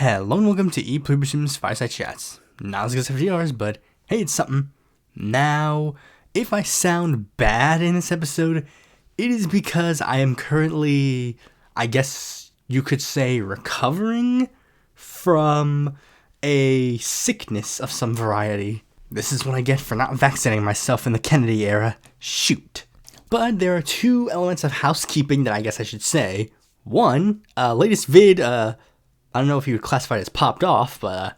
Hello and welcome to Pluribus Unum's Fireside Chats. Not as good as 50 hours, but hey, it's something. Now, if I sound bad in this episode, it is because I am currently, I guess you could say, recovering from a sickness of some variety. This is what I get for not vaccinating myself in the Kennedy era. Shoot. But there are two elements of housekeeping that I guess I should say. One, latest vid, I don't know if you would classify it as popped off, but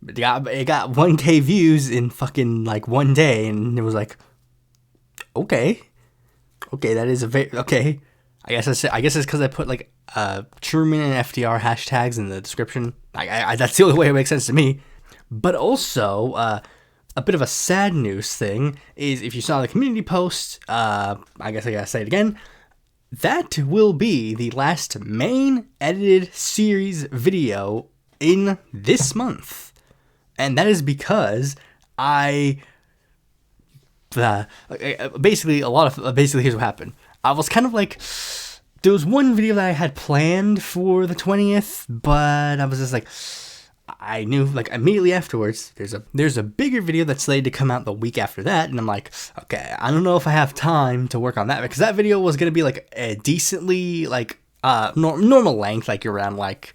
it got 1K views in fucking like one day, and it was like, okay, that is a very okay. I guess it's because I put like Truman and FDR hashtags in the description. I that's the only way it makes sense to me. But also, a bit of a sad news thing is if you saw the community post, I guess I gotta say it again. That will be the last main edited series video in this month. And that is because basically here's what happened. I was kind of like, there was one video that I had planned for the 20th, but I was just like, I knew like immediately afterwards there's a bigger video that's slated to come out the week after that, and I'm like, okay, I don't know if I have time to work on that because that video was gonna be like a decently like normal length, like around like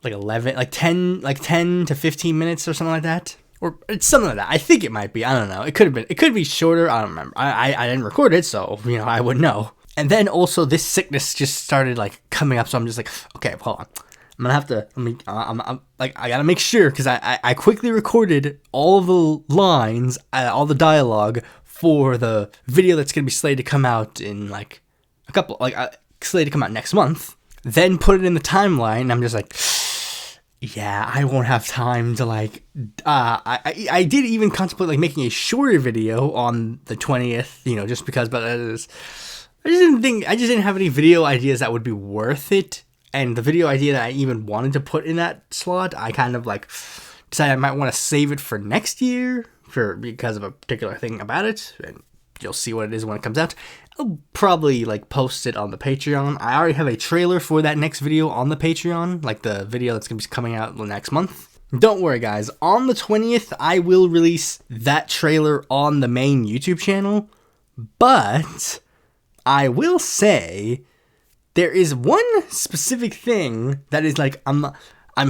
11 like 10 to 15 minutes or something like that, or it's something like that. I think it might be, I don't know, it could be shorter, I don't remember. I didn't record it, so I wouldn't know. And then also this sickness just started like coming up, so I'm just like, okay, hold on, I'm gonna have to, I gotta make sure, because I quickly recorded all of the lines, all the dialogue for the video that's gonna be slated to come out in like a couple, slated to come out next month, then put it in the timeline, and I'm just like, yeah, I won't have time to like, I did even contemplate like making a shorter video on the 20th, just because, but I just didn't have any video ideas that would be worth it. And the video idea that I even wanted to put in that slot, I kind of like decided I might want to save it for next year because of a particular thing about it. And you'll see what it is when it comes out. I'll probably like post it on the Patreon. I already have a trailer for that next video on the Patreon, like the video that's going to be coming out the next month. Don't worry, guys. On the 20th, I will release that trailer on the main YouTube channel. But I will say, there is one specific thing that is like, I don't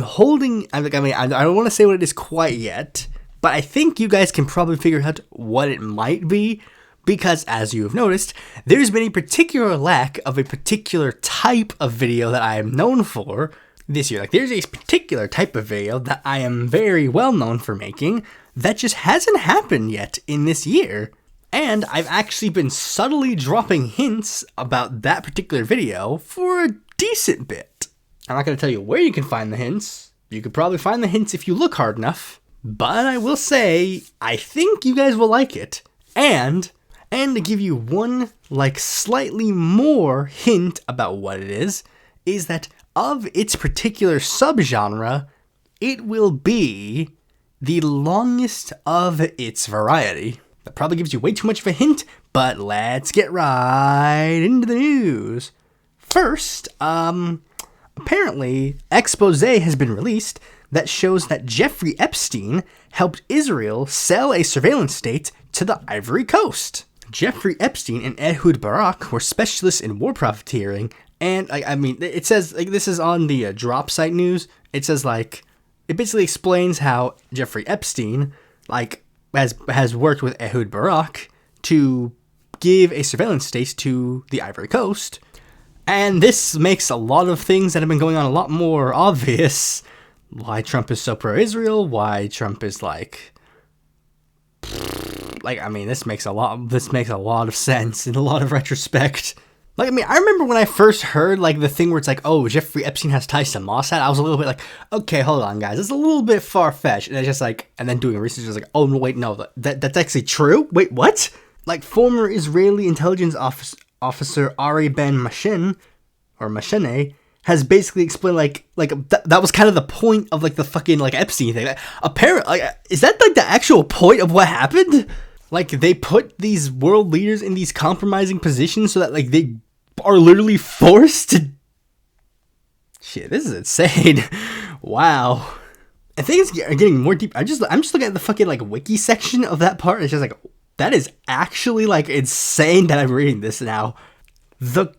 want to say what it is quite yet, but I think you guys can probably figure out what it might be, because as you have noticed, there's been a particular lack of a particular type of video that I am known for this year. Like, there's a particular type of video that I am very well known for making that just hasn't happened yet in this year. And I've actually been subtly dropping hints about that particular video for a decent bit. I'm not going to tell you where you can find the hints. You could probably find the hints if you look hard enough. But I will say, I think you guys will like it. And to give you one, like, slightly more hint about what it is that of its particular subgenre, it will be the longest of its variety. That probably gives you way too much of a hint, but let's get right into the news. First, apparently, expose has been released that shows that Jeffrey Epstein helped Israel sell a surveillance state to the Ivory Coast. Jeffrey Epstein and Ehud Barak were specialists in war profiteering, and, it says, like, this is on the Drop site news. It says, like, it basically explains how Jeffrey Epstein, like, has worked with Ehud Barak to give a surveillance state to the Ivory Coast. And this makes a lot of things that have been going on a lot more obvious. Why Trump is so pro-Israel, why Trump is this makes a lot of sense in a lot of retrospect. I remember when I first heard, like, the thing where it's like, oh, Jeffrey Epstein has ties to Mossad, I was a little bit like, okay, hold on, guys, it's a little bit far-fetched, and it's just like, and then doing research, I was like, oh, no, wait, no, that's actually true? Wait, what? Like, former Israeli intelligence officer Ari Ben Mashene has basically explained, that was kind of the point of, like, the fucking, like, Epstein thing. Apparently, is that, like, the actual point of what happened? Like, they put these world leaders in these compromising positions so that, like, they are literally forced to... Shit, this is insane. Wow. I think it's getting more deep. I'm just looking at the fucking like wiki section of that part. And it's just like, that is actually like insane that I'm reading this now. The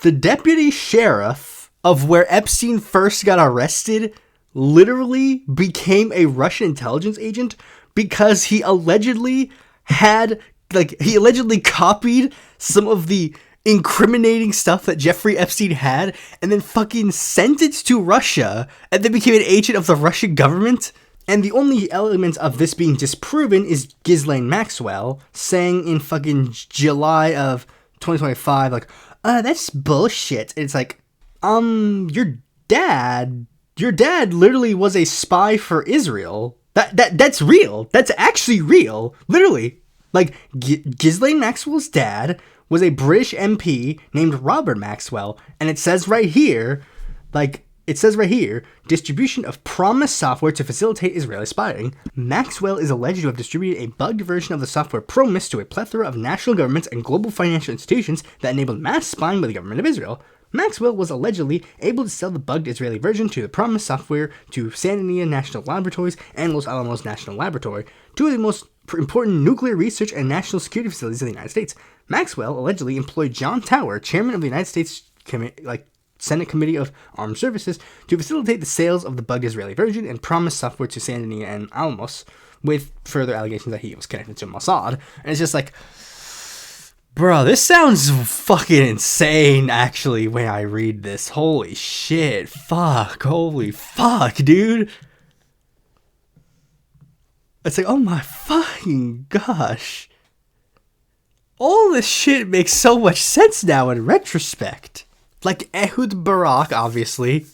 deputy sheriff of where Epstein first got arrested literally became a Russian intelligence agent because he allegedly copied some of the incriminating stuff that Jeffrey Epstein had and then fucking sent it to Russia and then became an agent of the Russian government. And the only element of this being disproven is Ghislaine Maxwell saying in fucking July of 2025, like, that's bullshit. And it's like, your dad literally was a spy for Israel. That's real. That's actually real. Literally. Like, Ghislaine Maxwell's dad was a British MP named Robert Maxwell, and it says right here, distribution of promised software to facilitate Israeli spying. Maxwell is alleged to have distributed a bugged version of the software Promise to a plethora of national governments and global financial institutions that enabled mass spying by the government of Israel. Maxwell was allegedly able to sell the bugged Israeli version to the Promise software to Sandia National Laboratories and Los Alamos National Laboratory, two of the most important nuclear research and national security facilities in the United States. Maxwell allegedly employed John Tower, chairman of the United States Senate Committee of Armed Services, to facilitate the sales of the bugged Israeli version and Promise software to Sandia and Alamos, with further allegations that he was connected to Mossad. And it's just like, bro, this sounds fucking insane, actually, when I read this. Holy shit. Holy fuck, dude. It's like, oh my fucking gosh. All this shit makes so much sense now in retrospect. Like, Ehud Barak, obviously.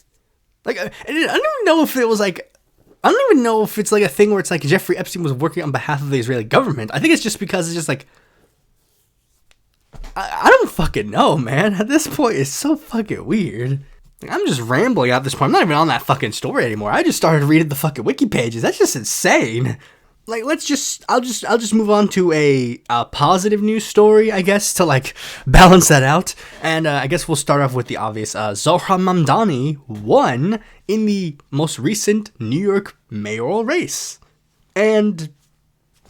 Like, I don't even know if it was like, I don't even know if it's like a thing where it's like Jeffrey Epstein was working on behalf of the Israeli government. I think it's just because it's just like, I don't fucking know, man. At this point, it's so fucking weird. Like, I'm just rambling at this point. I'm not even on that fucking story anymore. I just started reading the fucking wiki pages. That's just insane. Like, I'll just move on to a positive news story, I guess, to like balance that out. And I guess we'll start off with the obvious. Zohran Mamdani won in the most recent New York mayoral race. And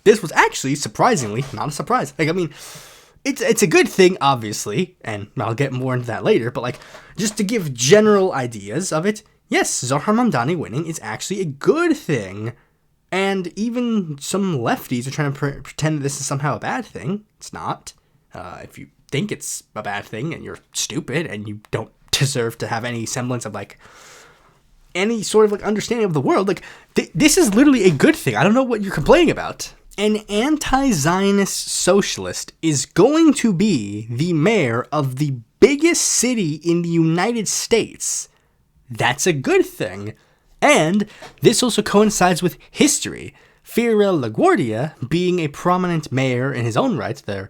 this was actually, surprisingly, not a surprise. Like, I mean, it's a good thing, obviously, and I'll get more into that later, but like, just to give general ideas of it, yes, Zohran Mamdani winning is actually a good thing. And even some lefties are trying to pretend that this is somehow a bad thing. It's not. If you think it's a bad thing and you're stupid and you don't deserve to have any semblance of like any sort of like understanding of the world, like this is literally a good thing. I don't know what you're complaining about. An anti-Zionist socialist is going to be the mayor of the biggest city in the United States. That's a good thing. And this also coincides with history. Fiorello LaGuardia being a prominent mayor in his own right there.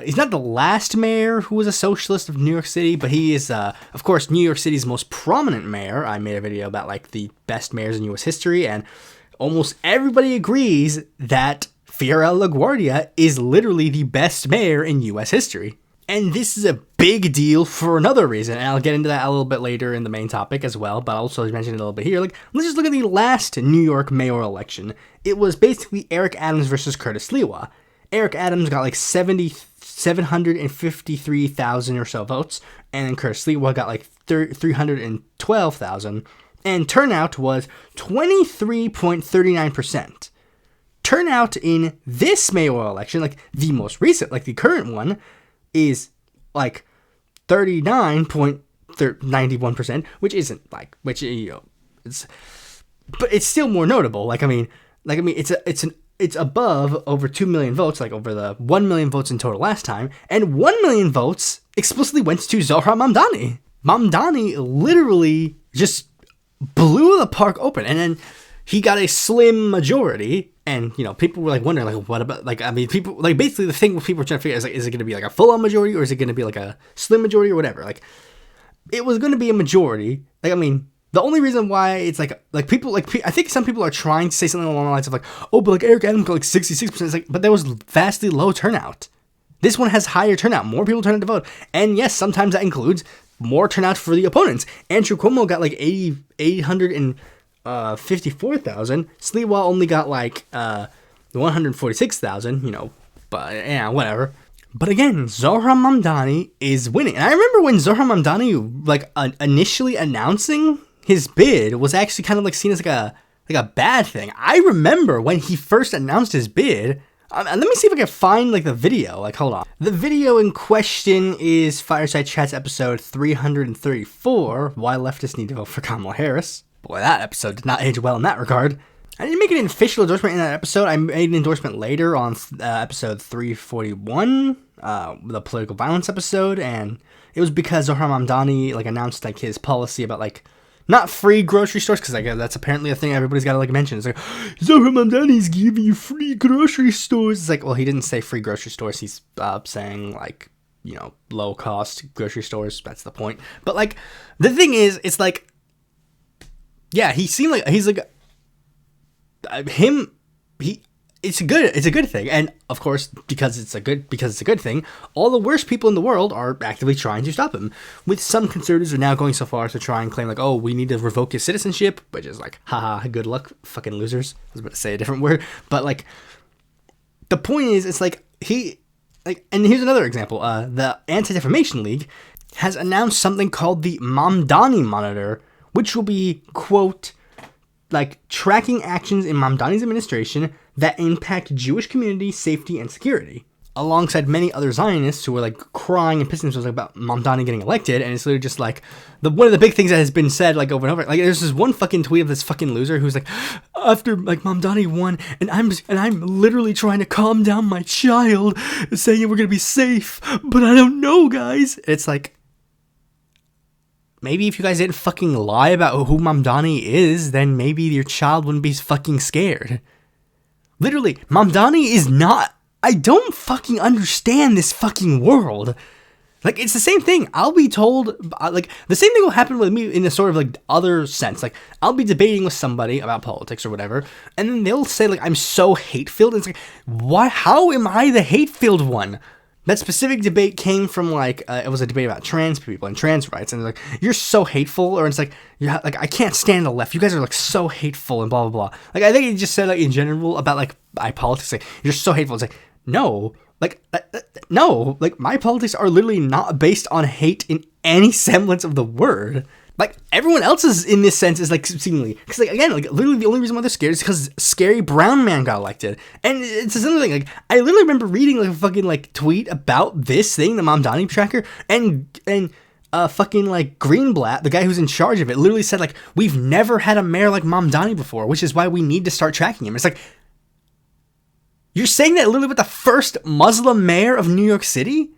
He's not the last mayor who was a socialist of New York City, but he is, of course, New York City's most prominent mayor. I made a video about like the best mayors in U.S. history, and almost everybody agrees that Fiorello LaGuardia is literally the best mayor in U.S. history. And this is a big deal for another reason, and I'll get into that a little bit later in the main topic as well, but I'll also mention it a little bit here. Like, let's just look at the last New York mayoral election. It was basically Eric Adams versus Curtis Lewa. Eric Adams got like 753,000 or so votes, and then Curtis Lewa got like 312,000, and turnout was 23.39%. Turnout in this mayoral election, like the most recent, like the current one, is like 39.91%, which isn't like, which, you know, it's, but it's still more notable. It's above over 2 million votes, like over the 1 million votes in total last time, and 1 million votes explicitly went to Zohran Mamdani. Mamdani literally just blew the park open, and then he got a slim majority. And, you know, people were like wondering, like, what about, like, I mean, people, like, basically the thing people were trying to figure out is, like, is it going to be like a full-on majority, or is it going to be like a slim majority or whatever? Like, it was going to be a majority. Like, I mean, the only reason why it's like people, like, I think some people are trying to say something along the lines of like, oh, but like Eric Adams got like 66%. It's like, but there was vastly low turnout. This one has higher turnout. More people turn out to vote. And yes, sometimes that includes more turnout for the opponents. Andrew Cuomo got like 854,000. Sliwa only got like 146,000, but yeah, whatever. But again, Zohran Mamdani is winning. And I remember when Zohran Mamdani, like, initially announcing his bid was actually kind of like seen as like a bad thing. I remember when he first announced his bid. Let me see if I can find like the video. Like, hold on. The video in question is Fireside Chats episode 334. Why leftists need to vote for Kamala Harris. Boy, that episode did not age well in that regard. I didn't make an official endorsement in that episode. I made an endorsement later on episode 341, the political violence episode, and it was because Zohran Mamdani like announced like his policy about like not free grocery stores, because like that's apparently a thing everybody's got to like mention. It's like, Zohran Mamdani's giving you free grocery stores. It's like, well, he didn't say free grocery stores. He's saying like, low cost grocery stores. That's the point. But like, the thing is, it's like, yeah, he seemed like he's like it's a good thing, and of course because it's a good thing, all the worst people in the world are actively trying to stop him. With some conservatives are now going so far as to try and claim like, oh, we need to revoke his citizenship, which is like, haha, good luck, fucking losers. I was about to say a different word, but like the point is, it's like and here's another example. The Anti-Defamation League has announced something called the Mamdani Monitor, which will be, quote, like tracking actions in Mamdani's administration that impact Jewish community safety and security, alongside many other Zionists who were like crying and pissing themselves about Mamdani getting elected. And it's literally just like one of the big things that has been said like over and over. Like there's this one fucking tweet of this fucking loser who's like, after like Mamdani won, and I'm literally trying to calm down my child, saying we're gonna be safe, but I don't know, guys. It's like, maybe if you guys didn't fucking lie about who Mamdani is, then maybe your child wouldn't be fucking scared. Literally, Mamdani is not... I don't fucking understand this fucking world. Like, it's the same thing. I'll be told... Like, the same thing will happen with me in a sort of, like, other sense. Like, I'll be debating with somebody about politics or whatever, and then they'll say, like, I'm so hate-filled. And it's like, why? How am I the hate-filled one? That specific debate came from, like, it was a debate about trans people and trans rights, and they're like, you're so hateful, or it's like, I can't stand the left, you guys are, like, so hateful, and blah, blah, blah. Like, I think he just said, like, in general, about, like, my politics, like, you're so hateful. It's like, no, like, no, like, my politics are literally not based on hate in any semblance of the word. Like, everyone else's in this sense is, like, seemingly, because, like, again, like, literally the only reason why they're scared is because Scary Brown Man got elected. And it's another thing, like, I literally remember reading, like, a fucking, like, tweet about this thing, the Mamdani tracker, and fucking, like, Greenblatt, the guy who's in charge of it, literally said, like, we've never had a mayor like Mamdani before, which is why we need to start tracking him. It's like, you're saying that literally with the first Muslim mayor of New York City?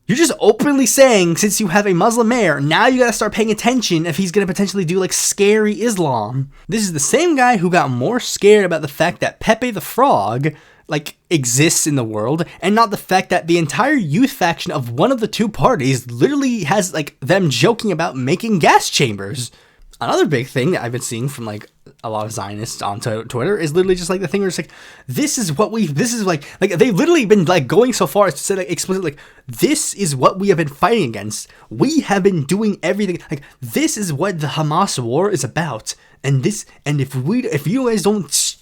You're just openly saying, since you have a Muslim mayor, now you gotta start paying attention if he's gonna potentially do, like, scary Islam. This is the same guy who got more scared about the fact that Pepe the Frog, like, exists in the world, and not the fact that the entire youth faction of one of the two parties literally has, like, them joking about making gas chambers. Another big thing that I've been seeing from, like, a lot of Zionists on Twitter is literally just, like, the thing where it's like, this is they've literally been, like, going so far as to say, like, explicitly, like, this is what we have been fighting against. We have been doing everything, like, this is what the Hamas war is about. And if you guys don't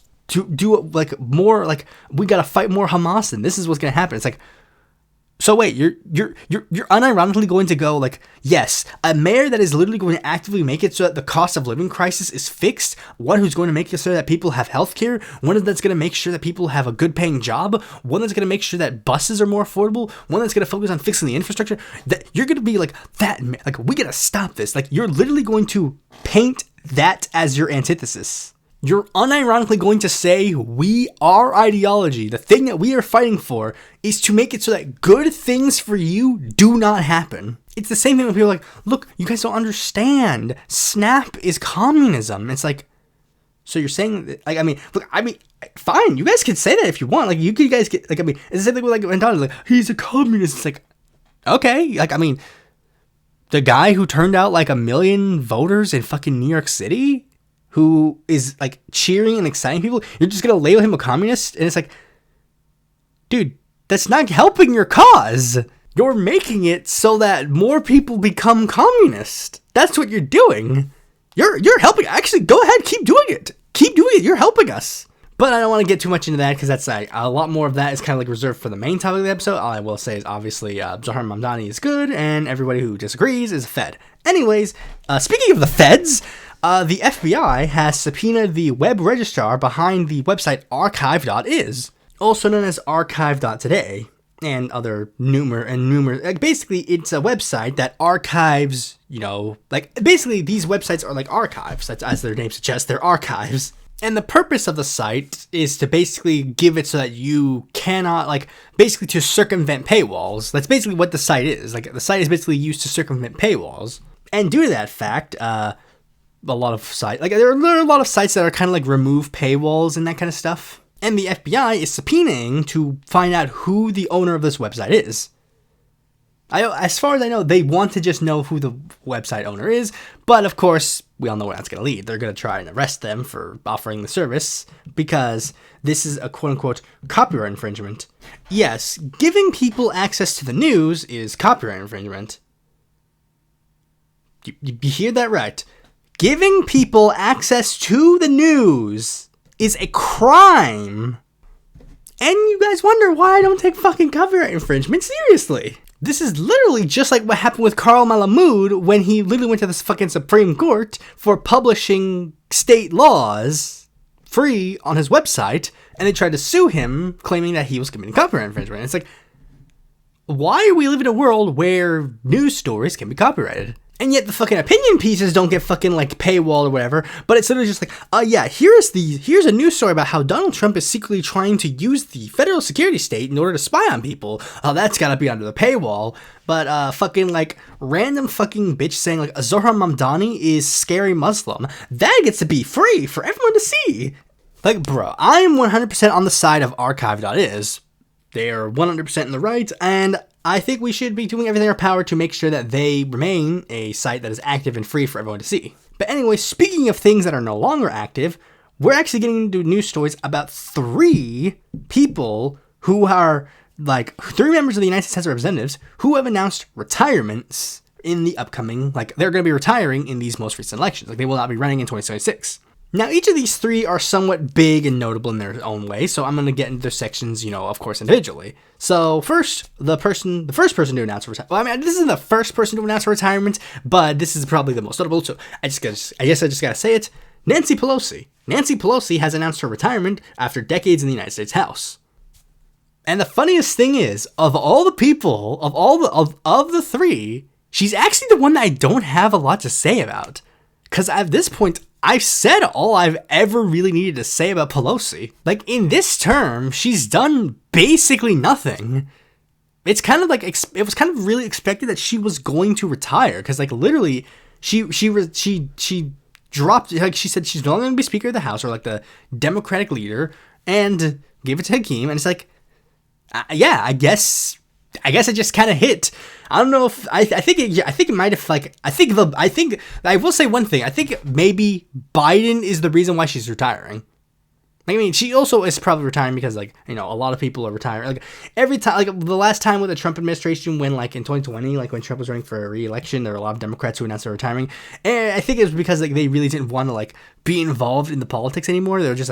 do it, like, more, like, we gotta fight more Hamas, and this is what's gonna happen. It's like, so wait, you're unironically going to go, like, yes, a mayor that is literally going to actively make it so that the cost of living crisis is fixed, one who's going to make it so that people have healthcare, one that's going to make sure that people have a good paying job, one that's going to make sure that buses are more affordable, one that's going to focus on fixing the infrastructure, that you're going to be like, that, like, we gotta stop this. Like, you're literally going to paint that as your antithesis. You're unironically going to say, our ideology, the thing that we are fighting for, is to make it so that good things for you do not happen. It's the same thing when people are like, look, you guys don't understand. SNAP is communism. It's like, so you're saying that, like, fine, you guys can say that if you want. Like, you guys get, like, it's the same thing with, like, Mamdani, like, he's a communist. It's like, okay, like, the guy who turned out, like, 1 million voters in fucking New York City, who is, like, cheering and exciting people, you're just gonna label him a communist? And it's like, dude, that's not helping your cause. You're making it so that more people become communist. That's what you're doing. You're helping. Actually, go ahead, keep doing it. Keep doing it. You're helping us. But I don't want to get too much into that because that's a lot more of that is kind of like reserved for the main topic of the episode. All I will say is obviously Zohran Mamdani is good and everybody who disagrees is fed. Anyways, speaking of the feds, the FBI has subpoenaed the web registrar behind the website Archive.is, also known as Archive.today, and other numerous. Like basically, it's a website that archives. Basically these websites are like archives. That's as their name suggests, they're archives. And the purpose of the site is to basically give it so that you cannot, basically to circumvent paywalls. That's basically what the site is. The site is basically used to circumvent paywalls. And due to that fact, a lot of sites, there are a lot of sites that are kind of remove paywalls and that kind of stuff. And the FBI is subpoenaing to find out who the owner of this website is. As far as I know, they want to just know who the website owner is, but of course, we all know where that's going to lead. They're going to try and arrest them for offering the service, because this is a quote-unquote copyright infringement. Yes, giving people access to the news is copyright infringement. You hear that right. Giving people access to the news is a crime. And you guys wonder why I don't take fucking copyright infringement seriously. This is literally just like what happened with Karl Malamud when he literally went to the fucking Supreme Court for publishing state laws free on his website, and they tried to sue him, claiming that he was committing copyright infringement. And it's why are we living in a world where news stories can be copyrighted? And yet the fucking opinion pieces don't get fucking paywall or whatever, but it's literally just here's a news story about how Donald Trump is secretly trying to use the federal security state in order to spy on people. Oh, that's gotta be under the paywall. But random fucking bitch saying Zohran Mamdani is scary Muslim, that gets to be free for everyone to see. Bro, I am 100% on the side of Archive.is. They are 100% in the right, and I think we should be doing everything in our power to make sure that they remain a site that is active and free for everyone to see. But anyway, speaking of things that are no longer active, we're actually getting into news stories about 3 people who are 3 members of the United States House of Representatives who have announced retirements in the upcoming, they're going to be retiring in these most recent elections. They will not be running in 2026. Now, each of these 3 are somewhat big and notable in their own way, so I'm going to get into their sections, of course, individually. So first, the first person to announce retirement. Well, I mean, this isn't the first person to announce retirement, but this is probably the most notable. So I guess I just got to say it. Nancy Pelosi. Nancy Pelosi has announced her retirement after decades in the United States House. And the funniest thing is, of all the people, of the 3, she's actually the one that I don't have a lot to say about. Because at this point, I've said all I've ever really needed to say about Pelosi. In this term, she's done basically nothing. It's kind of it was kind of really expected that she was going to retire. Because, literally, she dropped, she said she's no longer going to be Speaker of the House or, the Democratic leader, and gave it to Hakeem. And it's yeah, I guess it just kind of hit. I don't know if I think it might have I will say one thing. I think maybe Biden is the reason why she's retiring. She also is probably retiring because a lot of people are retiring. Every time, the last time with the Trump administration, when in 2020, when Trump was running for a re-election, there were a lot of Democrats who announced they're retiring, and I think it was because they really didn't want to be involved in the politics anymore. They were just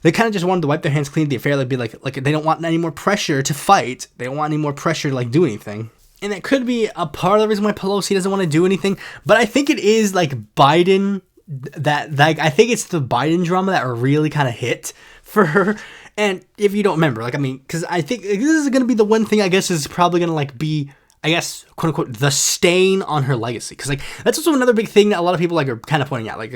they kind of just wanted to wipe their hands clean of the affair. They'd be they don't want any more pressure to fight. They don't want any more pressure to do anything. And that could be a part of the reason why Pelosi doesn't want to do anything. But I think it is Biden I think it's the Biden drama that really kind of hit for her. And if you don't remember, because I think this is going to be the one thing I guess is probably going to be, I guess, quote unquote, the stain on her legacy. Because that's also another big thing that a lot of people are kind of pointing out,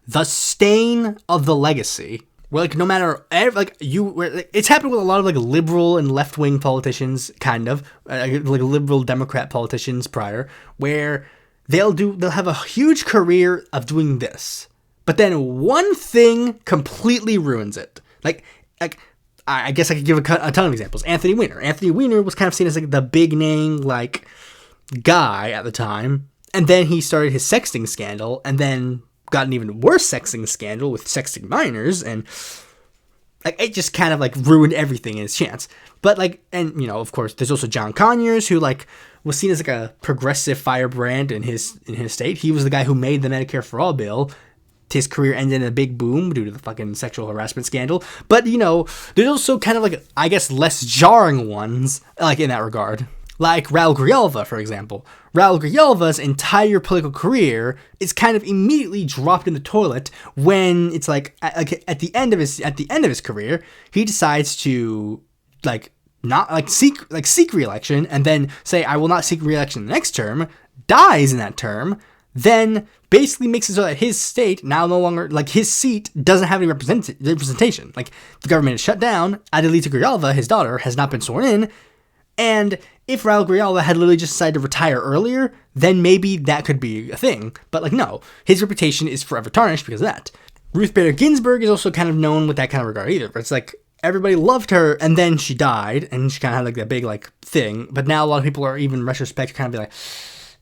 the stain of the legacy. Where no matter it's happened with a lot of liberal and left wing politicians, kind of liberal Democrat politicians prior, where they'll have a huge career of doing this, but then one thing completely ruins it. I guess I could give a ton of examples. Anthony Weiner. Anthony Weiner was kind of seen as the big name guy at the time, and then he started his sexting scandal, and then got an even worse sexting scandal with sexting minors, and like, it just kind of, like, ruined everything in his chance. But, like, and, you know, of course, there's also John Conyers, who, like, was seen as, like, a progressive firebrand in his state. He was the guy who made the Medicare for All bill. His career ended in a big boom due to the fucking sexual harassment scandal. But, you know, there's also kind of, like, I guess, less jarring ones, like, in that regard. Like Raul Grijalva, for example. Raul Grijalva's entire political career is kind of immediately dropped in the toilet when it's like at the end of his career, he decides to not seek re-election, and then say, I will not seek re-election the next term, dies in that term, then basically makes it so that his state now no longer, like, his seat doesn't have any representation. Like, the government is shut down. Adelita Grijalva, his daughter, has not been sworn in. And if Raul Grijalva had literally just decided to retire earlier, then maybe that could be a thing. But, like, no. His reputation is forever tarnished because of that. Ruth Bader Ginsburg is also kind of known with that kind of regard either. It's like, everybody loved her, and then she died, and she kind of had, like, that big, like, thing. But now a lot of people are, even in retrospect, kind of be like,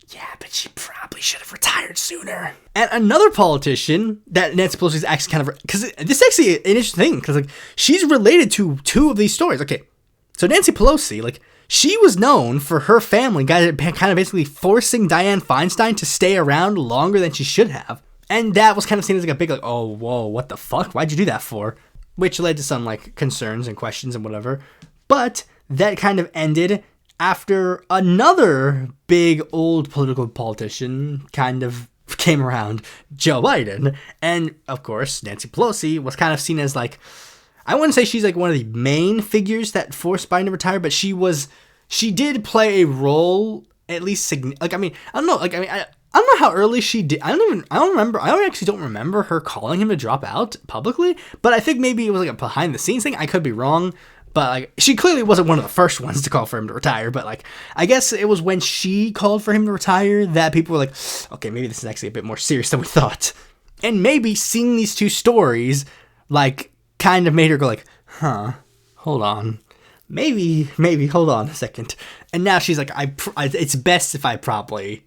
yeah, but she probably should have retired sooner. And another politician that Nancy Pelosi is actually kind of, because this is actually an interesting thing, because, like, she's related to two of these stories. Okay, so Nancy Pelosi, like, she was known for her family kind of basically forcing Dianne Feinstein to stay around longer than she should have. And that was kind of seen as like a big, like, oh, whoa, what the fuck? Why'd you do that for? Which led to some, like, concerns and questions and whatever. But that kind of ended after another big old politician kind of came around, Joe Biden. And, of course, Nancy Pelosi was kind of seen as, like, I wouldn't say she's, like, one of the main figures that forced Biden to retire, but she did play a role, at least, I don't know how early she did. I actually don't remember her calling him to drop out publicly, but I think maybe it was, like, a behind the scenes thing. I could be wrong, but, like, she clearly wasn't one of the first ones to call for him to retire, but, like, I guess it was when she called for him to retire that people were like, okay, maybe this is actually a bit more serious than we thought. And maybe seeing these two stories, like, kind of made her go like, huh, hold on, maybe, hold on a second. And now she's like, it's best if I probably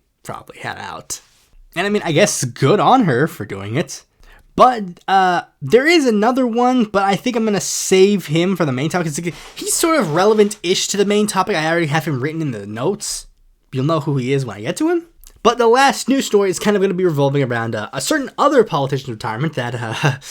head out. And I mean, I guess good on her for doing it. But there is another one, but I think I'm going to save him for the main topic. He's sort of relevant-ish to the main topic. I already have him written in the notes. You'll know who he is when I get to him. But the last news story is kind of going to be revolving around a certain other politician's retirement that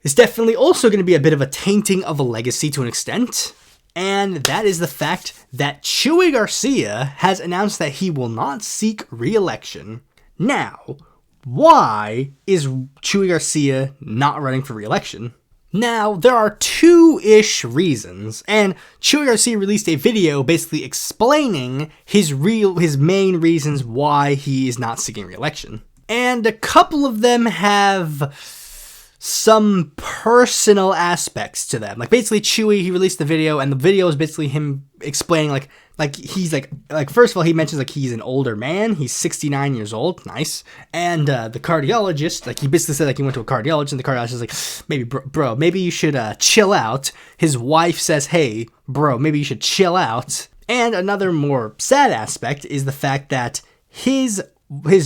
is definitely also going to be a bit of a tainting of a legacy to an extent. And that is the fact that Chuy Garcia has announced that he will not seek re-election. Now, why is Chuy Garcia not running for re-election? Now, there are two-ish reasons, and Chuy Garcia released a video basically explaining his main reasons why he is not seeking re-election. And a couple of them have some personal aspects to them. Like, basically, Chuy, he released the video, and the video is basically him explaining, like he's like first of all, he mentions, like, he's an older man. He's 69 years old. Nice. And the cardiologist, like, he basically said, like, he went to a cardiologist, and the cardiologist is like, maybe, bro, maybe you should chill out. His wife says, hey, bro, maybe you should chill out. And another more sad aspect is the fact that his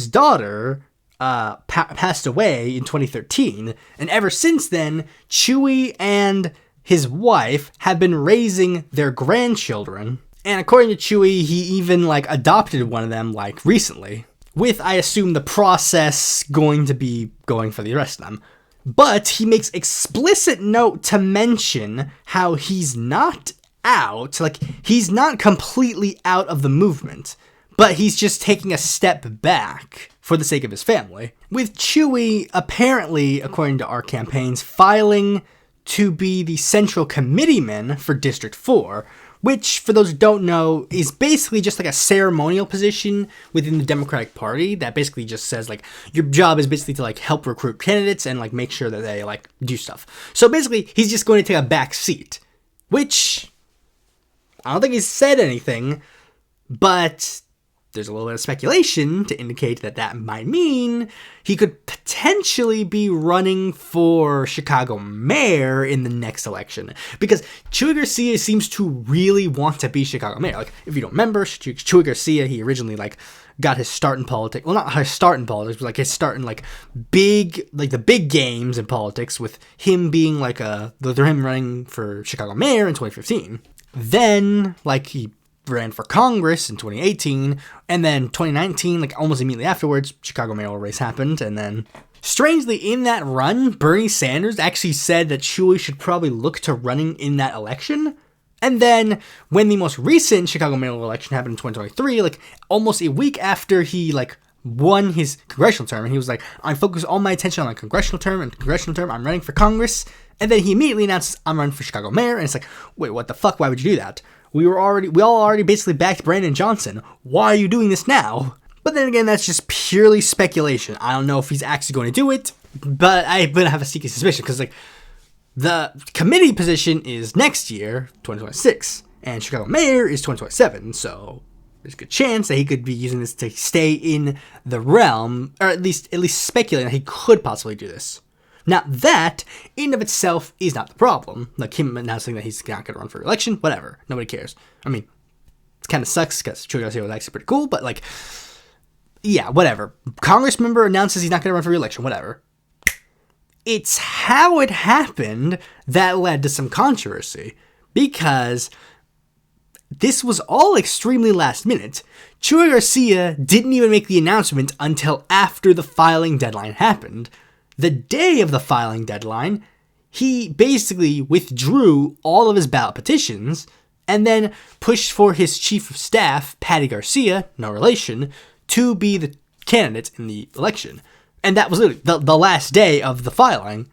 daughter passed away in 2013, and ever since then, Chuy and his wife have been raising their grandchildren. And according to Chuy, he even, like, adopted one of them, like, recently, with, I assume, the process going to be going for the rest of them. But he makes explicit note to mention how he's not out, like, he's not completely out of the movement, but he's just taking a step back for the sake of his family. With Chuy, apparently, according to our campaigns, filing to be the central committeeman for District 4, which, for those who don't know, is basically just like a ceremonial position within the Democratic Party that basically just says, like, your job is basically to, like, help recruit candidates and, like, make sure that they, like, do stuff. So basically, he's just going to take a back seat, which I don't think he's said anything, but there's a little bit of speculation to indicate that might mean he could potentially be running for Chicago mayor in the next election. Because Chuy Garcia seems to really want to be Chicago mayor. Like, if you don't remember, Chuy Garcia, he originally, like, got his start in politics. Well, not his start in politics, but, like, his start in, like, the big games in politics, with him being, like, him running for Chicago mayor in 2015. Then, like, he ran for Congress in 2018, and then 2019, like almost immediately afterwards, Chicago mayoral race happened, and then, strangely, in that run, Bernie Sanders actually said that Chuy should probably look to running in that election. And then, when the most recent Chicago mayoral election happened in 2023, like, almost a week after he, like, won his congressional term, and he was like, I focus all my attention on my congressional term, I'm running for Congress, and then he immediately announces, I'm running for Chicago mayor, and it's like, wait, what the fuck, why would you do that? We all already basically backed Brandon Johnson. Why are you doing this now? But then again, that's just purely speculation. I don't know if he's actually going to do it, but I have a sneaky suspicion, because, like, the committee position is next year, 2026, and Chicago mayor is 2027, so there's a good chance that he could be using this to stay in the realm, or at least speculating that he could possibly do this. Now, that, in of itself, is not the problem. Like, him announcing that he's not going to run for election, whatever. Nobody cares. I mean, it kind of sucks, because Chuy Garcia was actually pretty cool, but, like, yeah, whatever. Congress member announces he's not going to run for re-election, whatever. It's how it happened that led to some controversy, because this was all extremely last minute. Chuy Garcia didn't even make the announcement until after the filing deadline happened. The day of the filing deadline, he basically withdrew all of his ballot petitions and then pushed for his chief of staff, Patty Garcia, no relation, to be the candidate in the election. And that was literally the last day of the filing.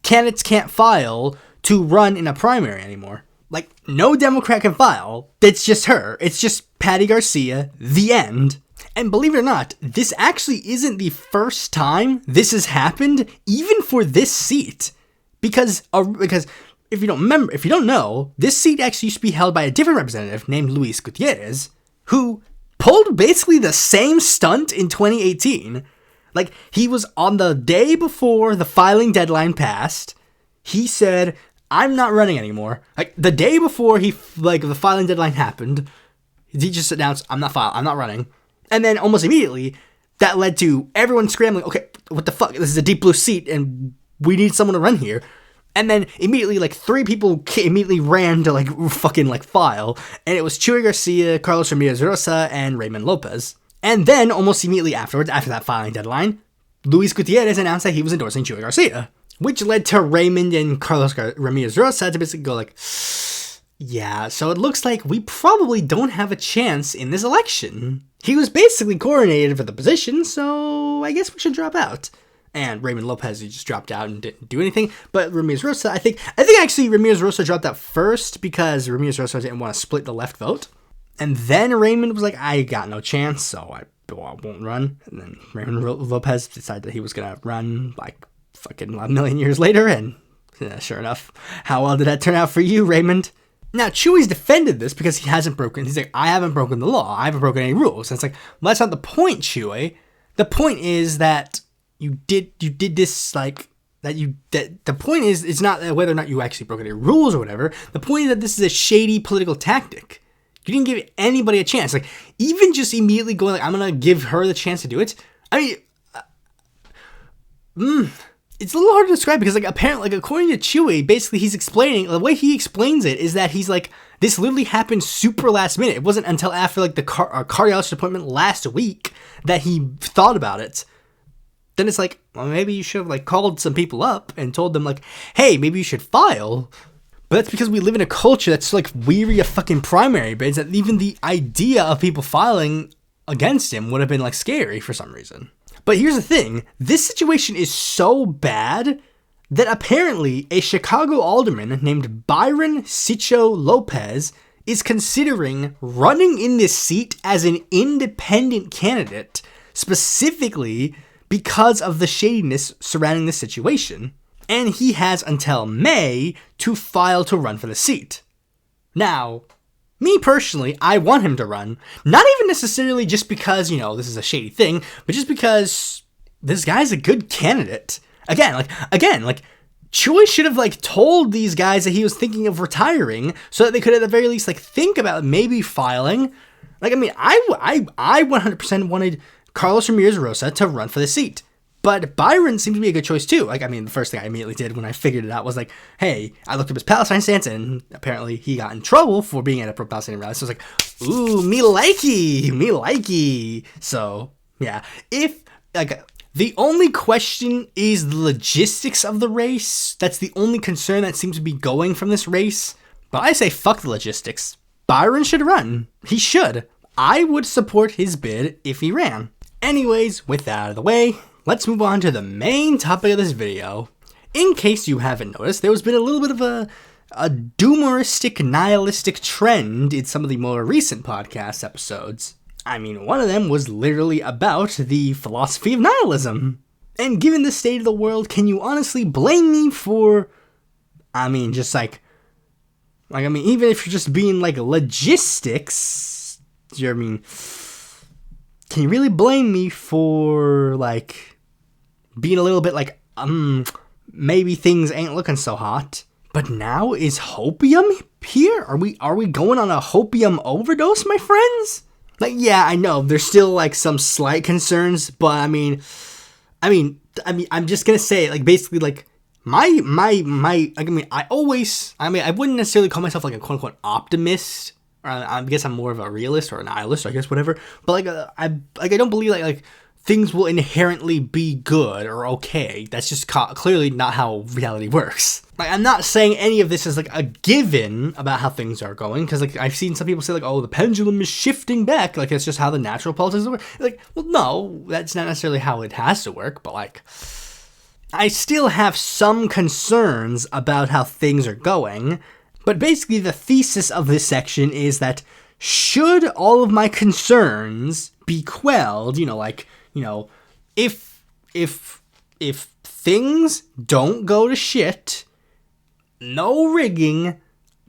Candidates can't file to run in a primary anymore. Like, no Democrat can file. It's just her. It's just Patty Garcia, the end. And believe it or not, this actually isn't the first time this has happened, even for this seat. Because if you don't know, this seat actually used to be held by a different representative named Luis Gutierrez, who pulled basically the same stunt in 2018. Like, he was on the day before the filing deadline passed, he said, I'm not running anymore. Like, the day before the filing deadline happened, he just announced, I'm not running. And then almost immediately, that led to everyone scrambling, okay, what the fuck, this is a deep blue seat, and we need someone to run here. And then immediately, like, 3 people immediately ran to, like, fucking, like, file, and it was Chuy Garcia, Carlos Ramirez-Rosa, and Raymond Lopez. And then, almost immediately afterwards, after that filing deadline, Luis Gutierrez announced that he was endorsing Chuy Garcia, which led to Raymond and Carlos Ramirez-Rosa to basically go, like, yeah, so it looks like we probably don't have a chance in this election. He was basically coordinated for the position, so I guess we should drop out. And Raymond Lopez, he just dropped out and didn't do anything. But Ramirez-Rosa, I think actually Ramirez-Rosa dropped out first because Ramirez-Rosa didn't want to split the left vote. And then Raymond was like, I got no chance, so I won't run. And then Raymond Lopez decided that he was going to run like fucking a million years later. And sure enough, how well did that turn out for you, Raymond? Now, Chuy's defended this because he's like, I haven't broken the law. I haven't broken any rules. And it's like, well, that's not the point, Chuy. The point is that you did this, like, the point is, it's not whether or not you actually broke any rules or whatever. The point is that this is a shady political tactic. You didn't give anybody a chance. Like, even just immediately going, like, I'm going to give her the chance to do it. I mean, it's a little hard to describe because, like, apparently, like, according to Chuy, basically he's explaining, the way he explains it is that he's like, this literally happened super last minute. It wasn't until after, like, the cardiologist appointment last week that he thought about it. Then it's like, well, maybe you should have, like, called some people up and told them, like, hey, maybe you should file. But that's because we live in a culture that's, like, weary of fucking primary bids, that even the idea of people filing against him would have been, like, scary for some reason. But here's the thing, this situation is so bad that apparently a Chicago alderman named Byron Sigcho-Lopez is considering running in this seat as an independent candidate, specifically because of the shadiness surrounding the situation. And he has until May to file to run for the seat. Now, Me personally, I want him to run. Not even necessarily just because, this is a shady thing, but just because this guy's a good candidate. Again, Choi should have told these guys that he was thinking of retiring so that they could at the very least think about maybe filing. I 100% wanted Carlos Ramirez Rosa to run for the seat. But Byron seemed to be a good choice too. The first thing I immediately did when I figured it out was hey, I looked up his Palestine stance, and apparently he got in trouble for being at a pro-Palestinian rally. So I was ooh, me likey. So, yeah. If, the only question is the logistics of the race. That's the only concern that seems to be going from this race. But I say fuck the logistics. Byron should run. He should. I would support his bid if he ran. Anyways, with that out of the way, let's move on to the main topic of this video. In case you haven't noticed, there's been a little bit of a doomeristic, nihilistic trend in some of the more recent podcast episodes. One of them was literally about the philosophy of nihilism. And given the state of the world, can you honestly blame me for, even if you're just being logistics, can you really blame me for, being a little bit maybe things ain't looking so hot? But now is hopium here? Are we going on a hopium overdose, my friends? Yeah, I know there's still some slight concerns, but I'm just gonna say basically I wouldn't necessarily call myself a quote unquote optimist. I guess I'm more of a realist or a nihilist, I guess, whatever. But I don't believe things will inherently be good or okay. That's just clearly not how reality works. I'm not saying any of this is a given about how things are going, because I've seen some people say oh, the pendulum is shifting back. It's just how the natural politics work. Well, no, that's not necessarily how it has to work. But I still have some concerns about how things are going. But basically, the thesis of this section is that should all of my concerns be quelled, if things don't go to shit, no rigging,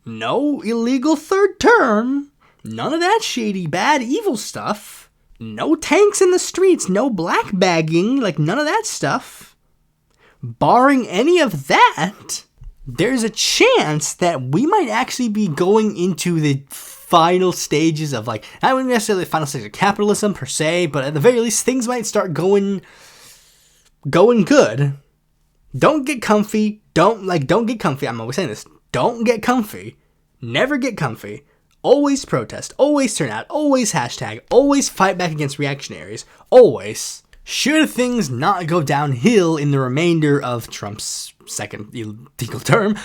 no illegal third term, none of that shady, bad, evil stuff, no tanks in the streets, no black bagging, none of that stuff, barring any of that, there's a chance that we might actually be going into the final stages of not necessarily the final stage of capitalism per se, but at the very least things might start going good. Don't get comfy. Don't get comfy. I'm always saying this. Don't get comfy. Never get comfy. Always protest. Always turn out. Always hashtag. Always fight back against reactionaries. Always. Should things not go downhill in the remainder of Trump's second illegal term,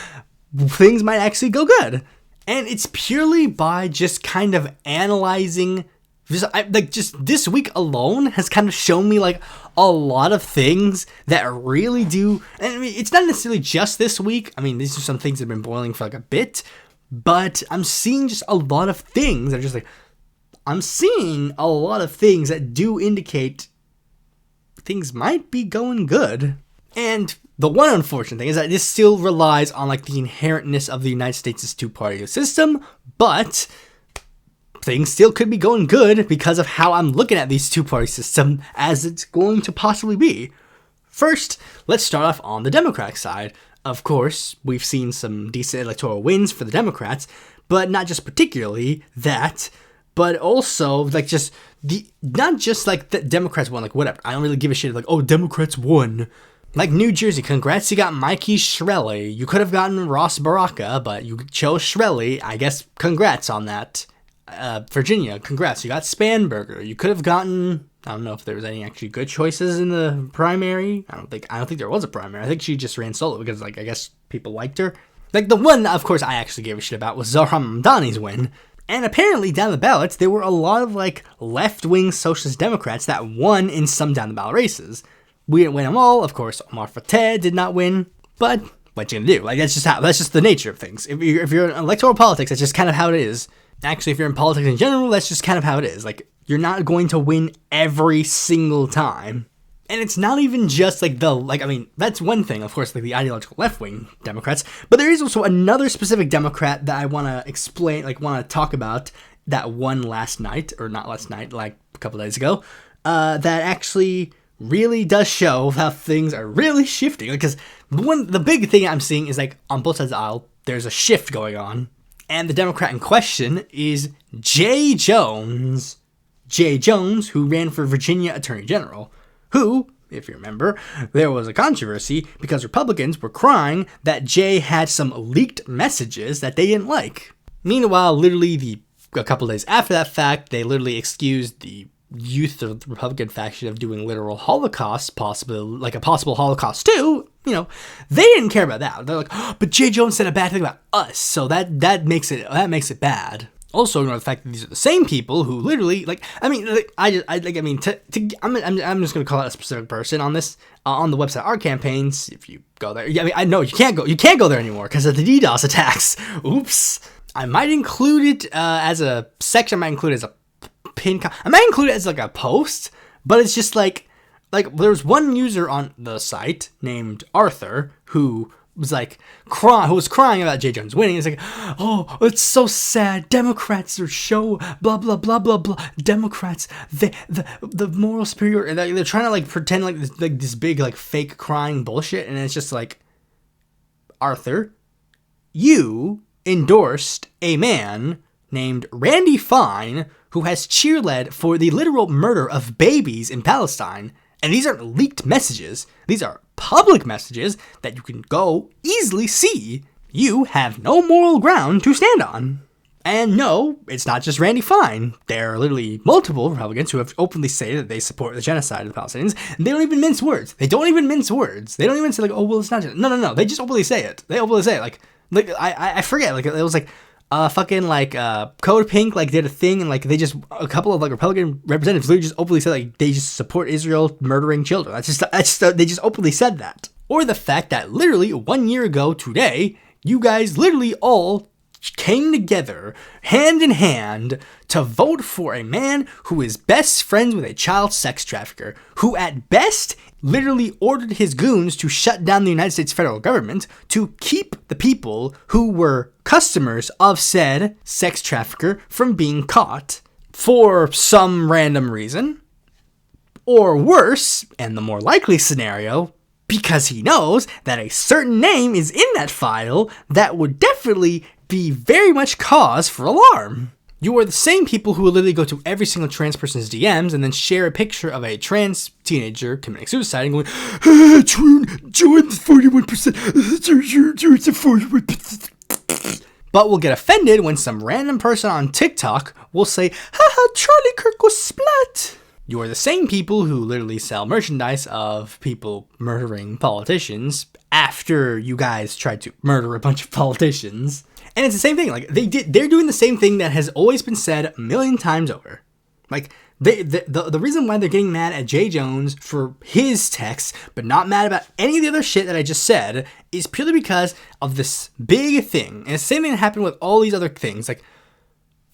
things might actually go good. And it's purely by just kind of analyzing, just this week alone has kind of shown me a lot of things that really do, and it's not necessarily just this week. These are some things that have been boiling for a bit, but I'm seeing just a lot of things that are just I'm seeing a lot of things that do indicate things might be going good. And the one unfortunate thing is that this still relies on the inherentness of the United States' two-party system, but things still could be going good because of how I'm looking at these two-party system as it's going to possibly be. First, let's start off on the Democratic side. Of course, we've seen some decent electoral wins for the Democrats, but not just particularly that, but also not just the Democrats won, whatever. I don't really give a shit oh, Democrats won. New Jersey, congrats, you got Mikey Shkreli. You could have gotten Ross Baraka, but you chose Shkreli. I guess congrats on that. Virginia, congrats, you got Spanberger. You could have gotten, I don't know if there was any actually good choices in the primary. I don't think there was a primary. I think she just ran solo because I guess people liked her. The one, of course, I actually gave a shit about was Zohran Mamdani's win. And apparently down the ballots, there were a lot of left-wing socialist Democrats that won in some down the ballot races. We didn't win them all. Of course, Omar Fateh did not win. But what you gonna do? That's just the nature of things. If you're in electoral politics, that's just kind of how it is. Actually, if you're in politics in general, that's just kind of how it is. You're not going to win every single time. And it's not even just like that's one thing, of course, like the ideological left-wing Democrats, but there is also another specific Democrat that I want to explain, like want to talk about, that won last night, or not last night, like a couple days ago, that actually really does show how things are really shifting. Because the big thing I'm seeing is like on both sides of the aisle, there's a shift going on. And the Democrat in question is Jay Jones. Jay Jones, who ran for Virginia Attorney General. Who, if you remember, there was a controversy because Republicans were crying that Jay had some leaked messages that they didn't like. Meanwhile, literally a couple days after that fact, they literally excused the youth of the Republican faction of doing literal Holocaust, like a possible Holocaust too. You know, they didn't care about that. They're like, oh, but Jay Jones said a bad thing about us, so that makes it bad. Also, ignore the fact that these are the same people who literally, I'm just gonna call out a specific person on this on the website Our Campaigns. If you go there, I know you can't go there anymore because of the DDoS attacks. Oops. I might include it as a section. I might include it as a pin. I might include it as like a post, but it's just like there's one user on the site named Arthur who was crying about Jay Jones winning. It's like, oh, it's so sad. Democrats are blah blah blah blah blah. Democrats, the moral superior, and they're trying to like pretend like this big like fake crying bullshit, and it's just like, Arthur, you endorsed a man named Randy Fine who has cheerled for the literal murder of babies in Palestine. And these aren't leaked messages. These are public messages that you can go easily see. You have no moral ground to stand on. And no, it's not just Randy Fine. There are literally multiple Republicans who have openly stated that they support the genocide of the Palestinians. And they don't even mince words. They don't even say like, oh, well, it's not just... No. They just openly say it. Like I forget. Like, it was like... Code Pink did a thing, and a couple of Republican representatives literally just openly said they just support Israel murdering children. They just openly said that. Or the fact that literally 1 year ago today, you guys literally all came together hand in hand to vote for a man who is best friends with a child sex trafficker, who at best literally ordered his goons to shut down the United States federal government to keep the people who were customers of said sex trafficker from being caught for some random reason. Or worse, and the more likely scenario, because he knows that a certain name is in that file that would definitely be very much cause for alarm. You are the same people who will literally go to every single trans person's DMs and then share a picture of a trans teenager committing suicide and going, join the 41%, join the 41%. But will get offended when some random person on TikTok will say, haha, Charlie Kirk was splat. You are the same people who literally sell merchandise of people murdering politicians after you guys tried to murder a bunch of politicians. And it's the same thing. They're doing the same thing that has always been said a million times over. The reason why they're getting mad at Jay Jones for his text, but not mad about any of the other shit that I just said, is purely because of this big thing. And it's the same thing that happened with all these other things.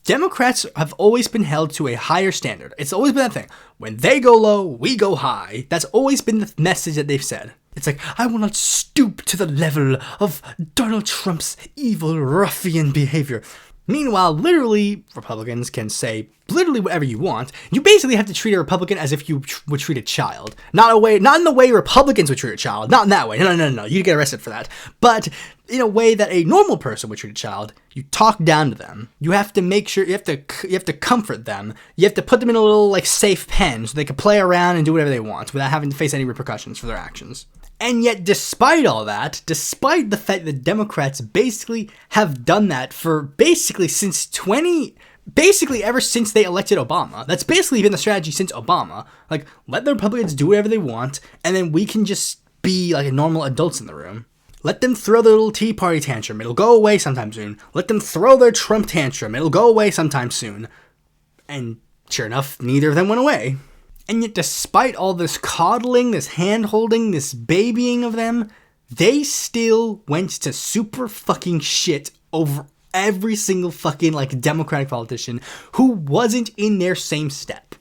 Democrats have always been held to a higher standard. It's always been that thing. When they go low, we go high. That's always been the message that they've said. It's like, I will not stoop to the level of Donald Trump's evil ruffian behavior. Meanwhile, literally, Republicans can say literally whatever you want. You basically have to treat a Republican as if you would treat a child. Not in the way Republicans would treat a child. Not in that way. No. You'd get arrested for that. But in a way that a normal person would treat a child. You talk down to them. You have to make sure, you have to comfort them. You have to put them in a little, safe pen so they can play around and do whatever they want without having to face any repercussions for their actions. And yet, despite all that, despite the fact that Democrats basically have done that for basically ever since they elected Obama. That's basically been the strategy since Obama. Let the Republicans do whatever they want, and then we can just be normal adults in the room. Let them throw their little Tea Party tantrum. It'll go away sometime soon. Let them throw their Trump tantrum. It'll go away sometime soon. And sure enough, neither of them went away. And yet, despite all this coddling, this hand-holding, this babying of them, they still went to super fucking shit over every single fucking, Democratic politician who wasn't in their same step.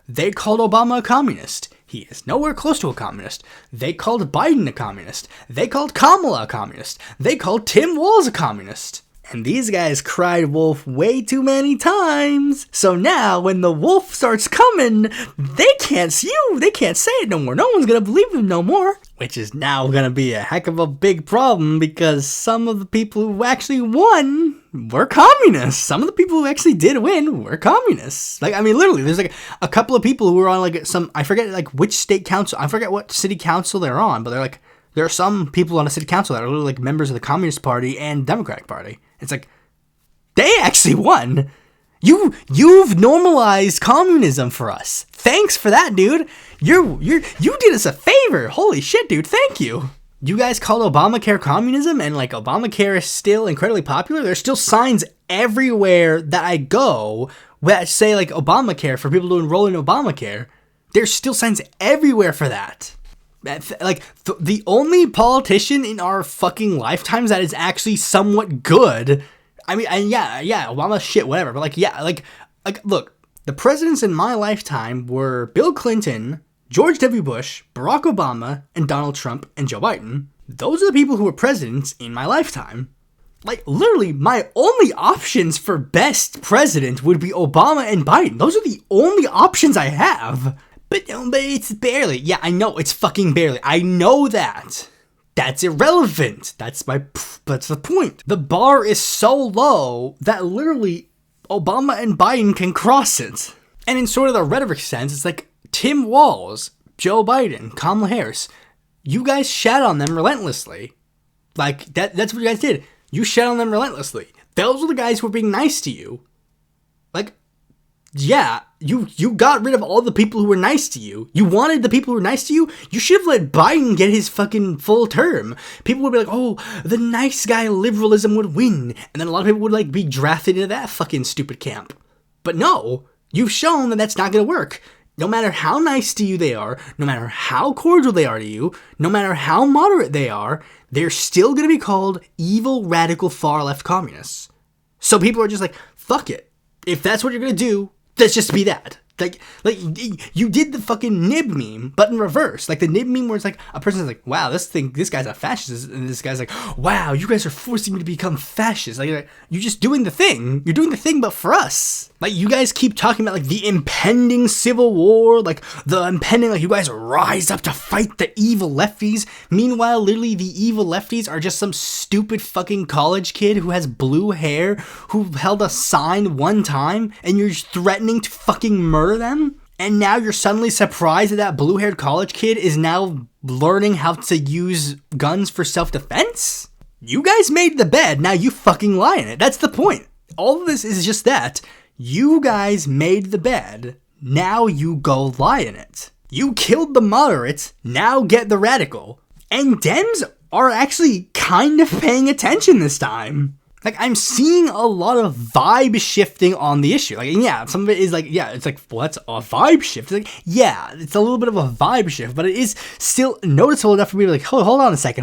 They called Obama a communist. He is nowhere close to a communist. They called Biden a communist. They called Kamala a communist. They called Tim Walz a communist. And these guys cried wolf way too many times. So now when the wolf starts coming, they can't say it no more. No one's gonna believe them no more. Which is now gonna be a heck of a big problem because some of the people who actually won were communists. Some of the people who actually did win were communists. Like, I mean, literally, there's like a couple of people who were on like I forget like which state council, I forget what city council they're on, but there are some people on a city council that are literally like members of the Communist Party and Democratic Party. It's like, they actually won. You've normalized communism for us. Thanks for that, dude. You did us a favor. Holy shit, dude. Thank you. You guys called Obamacare communism, and like Obamacare is still incredibly popular. There's still signs everywhere that I go that say like Obamacare for people to enroll in Obamacare. There's still signs everywhere for that. Like, the only politician in our fucking lifetimes that is actually somewhat good. I mean, and yeah, Obama shit, whatever. But like, look, the presidents in my lifetime were Bill Clinton, George W. Bush, Barack Obama, and Donald Trump, and Joe Biden. Those are the people who were presidents in my lifetime. Like, literally, my only options for best president would be Obama and Biden. Those are the only options I have. But it's barely. Yeah, I know, it's fucking barely. I know that. That's irrelevant. That's the point. The bar is so low that literally Obama and Biden can cross it. And in sort of the rhetoric sense, it's like Tim Walz, Joe Biden, Kamala Harris, you guys shat on them relentlessly. Like, that's what you guys did. You shat on them relentlessly. Those were the guys who were being nice to you. Like, yeah, you got rid of all the people who were nice to you. You wanted the people who were nice to you. You should have let Biden get his fucking full term. People would be like, oh, the nice guy liberalism would win. And then a lot of people would like be drafted into that fucking stupid camp. But no, you've shown that that's not going to work. No matter how nice to you they are, no matter how cordial they are to you, no matter how moderate they are, they're still going to be called evil, radical, far-left communists. So people are just like, fuck it. If that's what you're going to do, let's just be that. Like you did the fucking nib meme, but in reverse. Like the nib meme where it's like a person's like, wow, this guy's a fascist, and this guy's like, wow, you guys are forcing me to become fascist. Like you're just doing the thing. You're doing the thing, but for us. Like you guys keep talking about like the impending civil war, like the impending, like you guys rise up to fight the evil lefties. Meanwhile, literally the evil lefties are just some stupid fucking college kid who has blue hair, who held a sign one time, and you're just threatening to fucking murder them, and now you're suddenly surprised that blue-haired college kid is now learning how to use guns for self-defense? You guys made the bed, now you fucking lie in it. That's the point. All of this is just that. You guys made the bed, now you go lie in it. You killed the moderate, now get the radical. And Dems are actually kind of paying attention this time. Like, I'm seeing a lot of vibe shifting on the issue. Like, yeah, some of it is like, yeah, it's like, well, that's a vibe shift. It's like, yeah, it's a little bit of a vibe shift, but it is still noticeable enough for me to be like, hold on a second.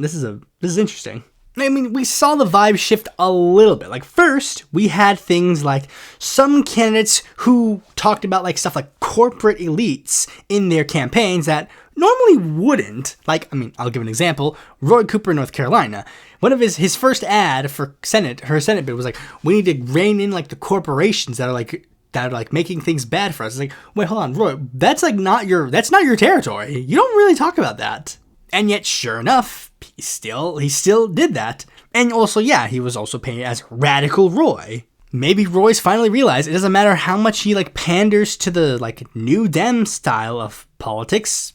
This is interesting. I mean, we saw the vibe shift a little bit. Like, first, we had things like some candidates who talked about, like, stuff like corporate elites in their campaigns that normally wouldn't. Like, I mean, I'll give an example. Roy Cooper, North Carolina. One of his first ad for her Senate bid was like, we need to rein in, like, the corporations that are like making things bad for us. It's like, wait, hold on, Roy, that's not your territory. You don't really talk about that. And yet, sure enough, he still did that. And also, yeah, he was also painted as Radical Roy. Maybe Roy's finally realized it doesn't matter how much he, like, panders to the, like, new Dem style of politics.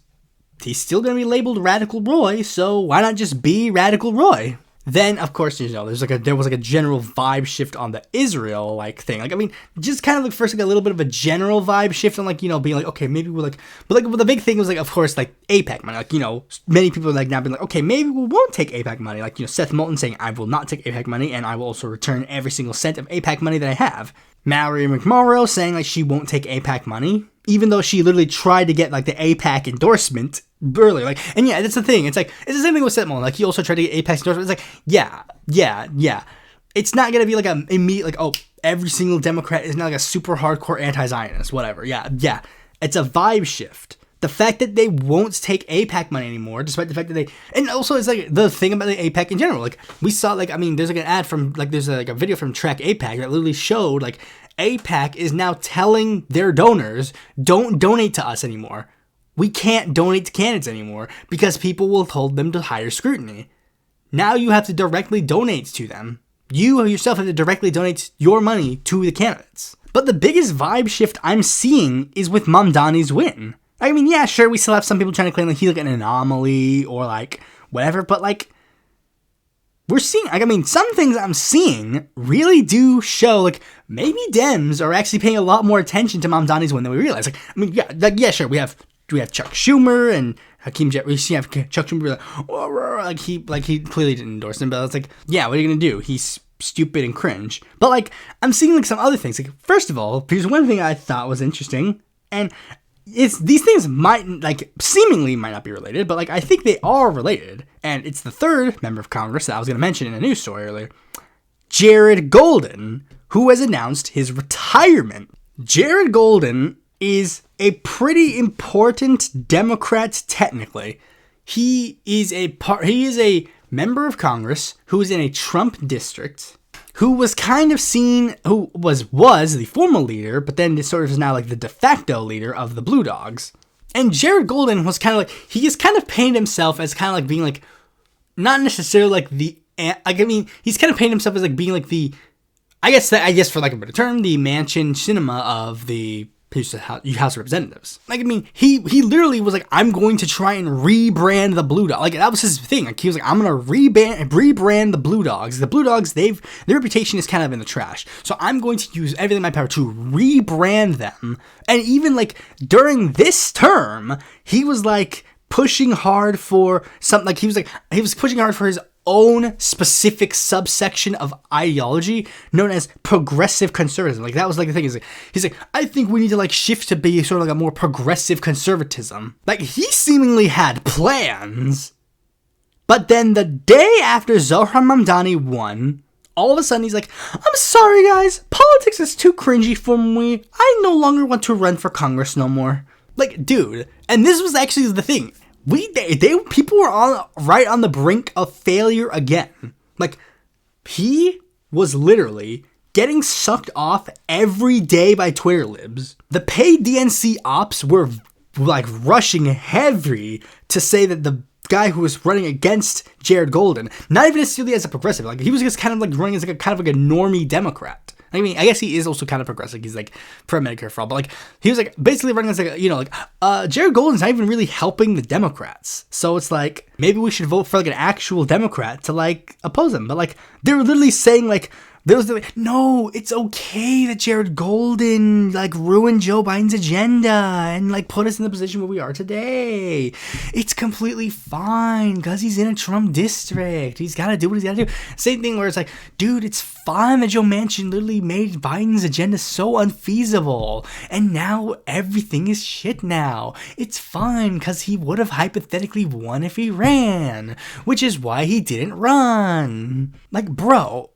He's still going to be labeled Radical Roy, so why not just be Radical Roy? Then, of course, you know, there was a general vibe shift on the Israel, like, thing. Like, I mean, just kind of, like, first, like, a little bit of a general vibe shift on, like, you know, being like, okay, maybe we're, like, but, like, the big thing was, like, of course, like, AIPAC money. Like, you know, many people are, like, now being like, okay, maybe we won't take AIPAC money. Like, you know, Seth Moulton saying, I will not take AIPAC money, and I will also return every single cent of AIPAC money that I have. Mallory McMorrow saying, like, she won't take AIPAC money, even though she literally tried to get, like, the AIPAC endorsement earlier. Like, and yeah, that's the thing. It's like, it's the same thing with Seth Moulton. Like, he also tried to get AIPAC's endorsement. It's like, yeah. It's not gonna be like a immediate, like, oh, every single Democrat is not like a super hardcore anti-Zionist, whatever. Yeah. It's a vibe shift. The fact that they won't take AIPAC money anymore, despite the fact that and also it's like the thing about the AIPAC in general. Like we saw, like, I mean, there's like an ad from, like, there's like a video from Track AIPAC that literally showed like AIPAC is now telling their donors, don't donate to us anymore. We can't donate to candidates anymore because people will hold them to higher scrutiny. Now you have to directly donate to them. You yourself have to directly donate your money to the candidates. But the biggest vibe shift I'm seeing is with Mamdani's win. I mean, yeah, sure, we still have some people trying to claim like he's like an anomaly or like whatever, but like we're seeing, like, I mean, some things I'm seeing really do show like maybe Dems are actually paying a lot more attention to Mamdani's win than we realize. Like, I mean, yeah, like, yeah, sure, we have Chuck Schumer and Hakeem Jet. We have Chuck Schumer like he clearly didn't endorse him, but it's like, yeah, what are you gonna do? He's stupid and cringe. But like, I'm seeing like some other things. Like, first of all, here's one thing I thought was interesting, and it's these things might like seemingly might not be related, but like I think they are related. And it's the third member of Congress that I was going to mention in a news story earlier, Jared Golden, who has announced his retirement. Jared Golden is a pretty important Democrat technically. He is a member of Congress who is in a Trump district, who was kind of seen, who was the former leader, but then sort of is now like the de facto leader of the Blue Dogs. And Jared Golden was kind of like, he just kind of painted himself as kind of like being like, not necessarily like he's kind of painted himself as like being like the, I guess for like a better term, the Manchin cinema of the House of Representatives. Like, I mean, he literally was like, I'm going to try and rebrand the Blue Dogs. Like, that was his thing. Like, he was like, I'm going to rebrand the Blue Dogs. The Blue Dogs, their reputation is kind of in the trash. So I'm going to use everything in my power to rebrand them. And even like during this term, he was like pushing hard for something. Like, he was pushing hard for his own specific subsection of ideology known as progressive conservatism. Like, that was like the thing. He's like, I think we need to like shift to be sort of like a more progressive conservatism. Like, he seemingly had plans, but then the day after Zohran Mamdani won, all of a sudden he's like, I'm sorry guys, politics is too cringy for me. I no longer want to run for Congress no more. Like, dude, and this was actually the thing. People were right on the brink of failure again. Like, he was literally getting sucked off every day by Twitter libs. The paid DNC ops were like rushing heavy to say that the guy who was running against Jared Golden, not even necessarily as a progressive, like he was just kind of like running as like a kind of like a normie Democrat. I mean, I guess he is also kind of progressive. He's like pro-Medicare for all, but like he was like basically running as like, you know, like Jared Golden's not even really helping the Democrats. So it's like, maybe we should vote for like an actual Democrat to like oppose him. But like they were literally saying like, no, it's okay that Jared Golden like ruined Joe Biden's agenda and like put us in the position where we are today. It's completely fine because he's in a Trump district. He's got to do what he's got to do. Same thing where it's like, dude, it's fine that Joe Manchin literally made Biden's agenda so unfeasible and now everything is shit now. It's fine because he would have hypothetically won if he ran, which is why he didn't run. Like, bro,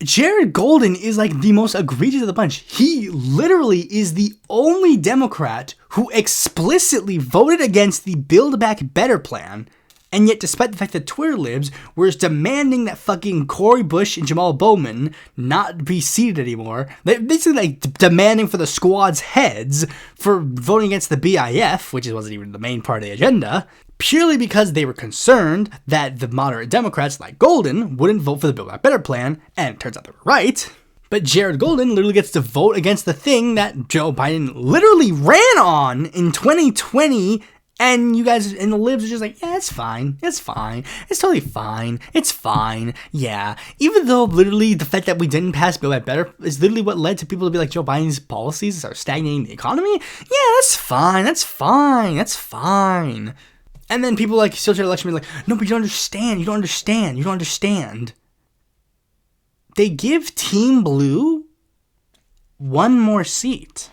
Jared Golden is like the most egregious of the bunch. He literally is the only Democrat who explicitly voted against the Build Back Better plan. And yet, despite the fact that Twitter libs were demanding that fucking Cori Bush and Jamal Bowman not be seated anymore, they're basically like demanding for the squad's heads for voting against the BIF, which wasn't even the main part of the agenda, purely because they were concerned that the moderate Democrats like Golden wouldn't vote for the Build Back Better plan, and it turns out they were right. But Jared Golden literally gets to vote against the thing that Joe Biden literally ran on in 2020, and you guys in the libs are just like, yeah, it's fine, it's totally fine, it's fine, yeah. Even though literally the fact that we didn't pass Build Back Better is literally what led to people to be like, Joe Biden's policies are stagnating the economy, yeah, that's fine. And then people like still try to lecture me like, no, but you don't understand. They give Team Blue one more seat.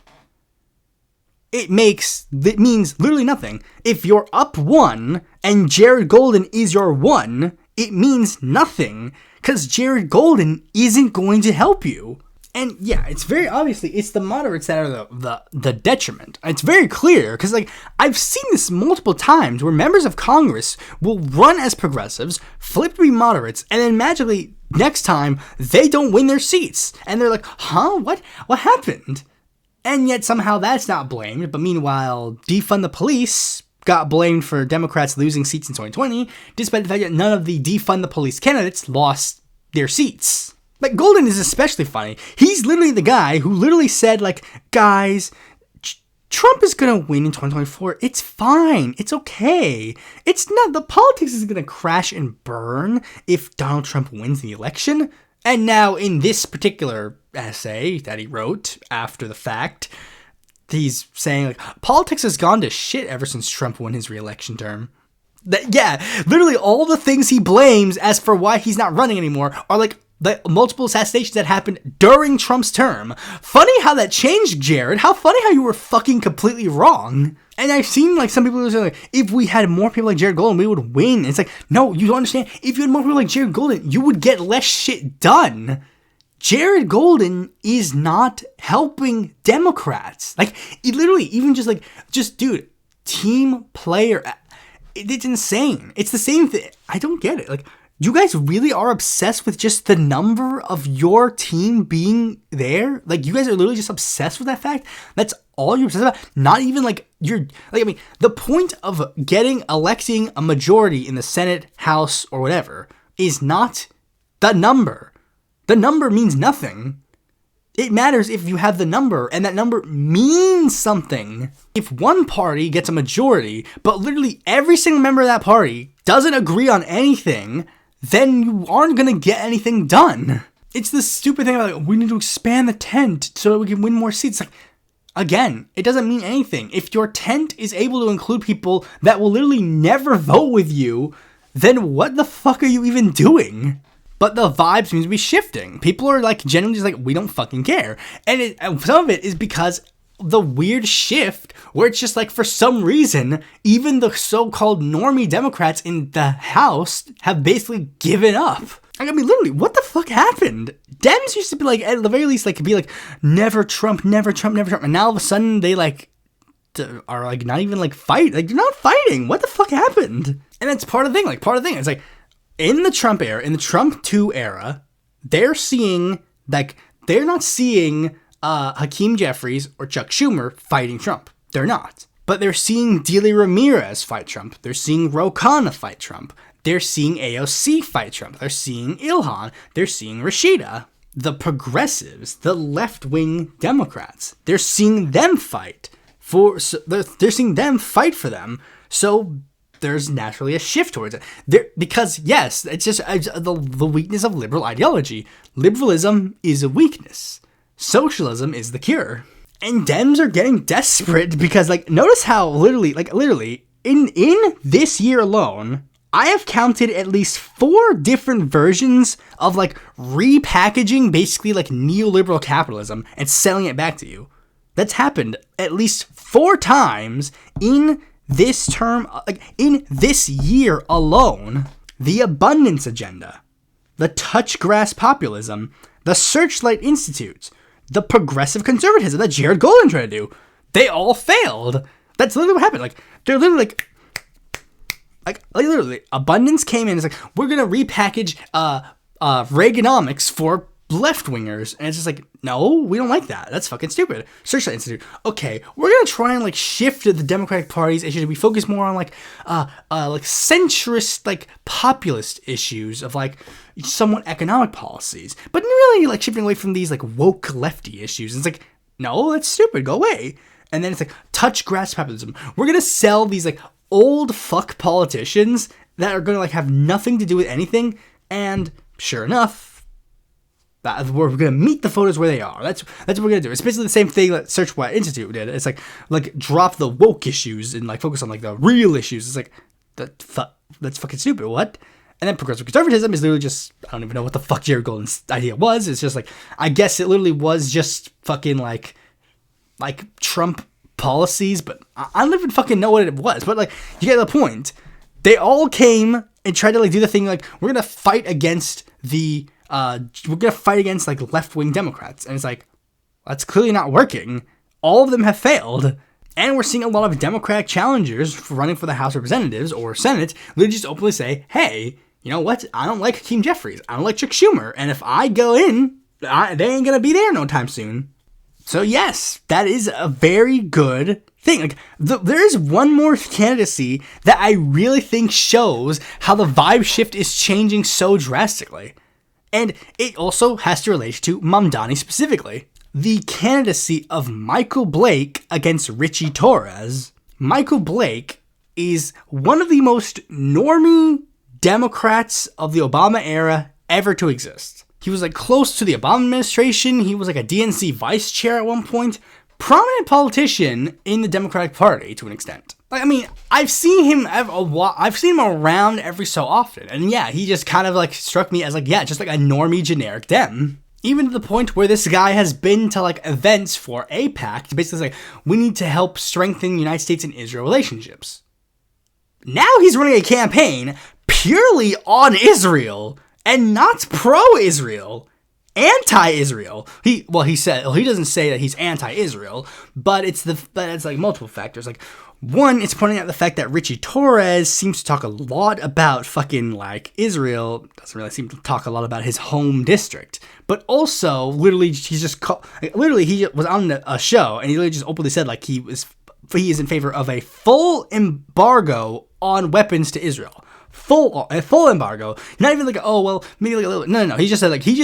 It means literally nothing. If you're up one and Jared Golden is your one, it means nothing because Jared Golden isn't going to help you. And yeah, it's very obviously, it's the moderates that are the detriment. It's very clear, because like I've seen this multiple times where members of Congress will run as progressives, flip to be moderates, and then magically next time they don't win their seats. And they're like, huh, what happened? And yet somehow that's not blamed. But meanwhile, defund the police got blamed for Democrats losing seats in 2020, despite the fact that none of the defund the police candidates lost their seats. Like, Golden is especially funny. He's literally the guy who literally said, like, guys, Trump is going to win in 2024. It's fine. It's okay. It's not, the politics is going to crash and burn if Donald Trump wins the election. And now in this particular essay that he wrote after the fact, he's saying, like, politics has gone to shit ever since Trump won his re-election term. Yeah, literally all the things he blames as for why he's not running anymore are, like, the multiple assassinations that happened during Trump's term. Funny how that changed, Jared. How funny how you were fucking completely wrong. And I've seen, like, some people who say, like, if we had more people like Jared Golden, we would win. It's like, no, you don't understand. If you had more people like Jared Golden, you would get less shit done. Jared Golden is not helping Democrats. Like, it literally, even just, dude, team player. It's insane. It's the same thing. I don't get it. Like, you guys really are obsessed with just the number of your team being there? Like, you guys are literally just obsessed with that fact? That's all you're obsessed about? Not even, like, the point of electing a majority in the Senate, House, or whatever is not the number. The number means nothing. It matters if you have the number, and that number means something. If one party gets a majority, but literally every single member of that party doesn't agree on anything, then you aren't going to get anything done. It's this stupid thing about, like, we need to expand the tent so that we can win more seats. Like, again, it doesn't mean anything. If your tent is able to include people that will literally never vote with you, then what the fuck are you even doing? But the vibes seem to be shifting. People are, like, genuinely just like, we don't fucking care. And some of it is because the weird shift where it's just like, for some reason, even the so-called normie Democrats in the House have basically given up. Like, I mean, literally, what the fuck happened? Dems used to be like, at the very least, like, be like, never Trump, never Trump, never Trump. And now all of a sudden they, like, are, like, not even, like, fight. Like, they're not fighting. What the fuck happened? And that's part of the thing. Like, part of the thing. It's like, in the Trump era, in the Trump 2 era, they're seeing, like, they're not seeing Hakeem Jeffries or Chuck Schumer fighting Trump. They're not. But they're seeing Delia Ramirez fight Trump. They're seeing Ro Khanna fight Trump. They're seeing AOC fight Trump. They're seeing Ilhan. They're seeing Rashida. The progressives, the left-wing Democrats, they're seeing them fight. They're seeing them fight for them. So there's naturally a shift towards it. Because, yes, it's just the weakness of liberal ideology. Liberalism is a weakness. Socialism is the cure. And Dems are getting desperate because, like, notice how literally, in this year alone, I have counted at least 4 different versions of, like, repackaging basically, like, neoliberal capitalism and selling it back to you. That's happened at least 4 times in this term, like, in this year alone. The abundance agenda, the touch grass populism, the Searchlight Institute, the progressive conservatism that Jared Golden tried to do, they all failed. That's literally what happened. Like, they're literally like literally, abundance came in. It's like, we're gonna repackage Reaganomics for left-wingers, and it's just like, no, we don't like that. That's fucking stupid. Searchlight Institute. Okay, we're gonna try and, like, shift the Democratic Party's issues. We focus more on, like centrist, like, populist issues of, like, somewhat economic policies, but really, like, shifting away from these, like, woke lefty issues. And it's like, no, that's stupid. Go away. And then it's like, touch grass populism. We're gonna sell these, like, old fuck politicians that are gonna, like, have nothing to do with anything. And sure enough, we're going to meet the voters where they are. That's what we're going to do. It's basically the same thing that Searchlight Institute did. It's like drop the woke issues and, like, focus on, like, the real issues. It's like, that's fucking stupid. What? And then progressive conservatism is literally just, I don't even know what the fuck Jared Golden's idea was. It's just like, I guess it literally was just fucking like Trump policies, but I don't even fucking know what it was. But, like, you get the point. They all came and tried to, like, do the thing, like, we're going to fight against the we're gonna fight against like left-wing Democrats. And it's like, that's clearly not working. All of them have failed. And we're seeing a lot of Democratic challengers for running for the House of Representatives or Senate literally just openly say, hey, you know what? I don't like Hakeem Jeffries. I don't like Chuck Schumer. And if I go in, they ain't gonna be there no time soon. So yes, that is a very good thing. Like, there is one more candidacy that I really think shows how the vibe shift is changing so drastically. And it also has to relate to Mamdani specifically. The candidacy of Michael Blake against Richie Torres. Michael Blake is one of the most normie Democrats of the Obama era ever to exist. He was like close to the Obama administration. He was like a DNC vice chair at one point. Prominent politician in the Democratic Party to an extent. Like, I mean, I've seen him around every so often. And yeah, he just kind of like struck me as like, yeah, just like a normie generic Dem. Even to the point where this guy has been to like events for AIPAC to basically say, we need to help strengthen United States and Israel relationships. Now he's running a campaign purely on Israel and not pro-Israel, anti-Israel. He doesn't say that he's anti-Israel, but it's like multiple factors. Like, one, it's pointing out the fact that Richie Torres seems to talk a lot about fucking like Israel, doesn't really seem to talk a lot about his home district. But also, literally, he was on a show and he literally just openly said like he is in favor of a full embargo on weapons to Israel. Full embargo. Not even like, oh, well, maybe like a little. No. He just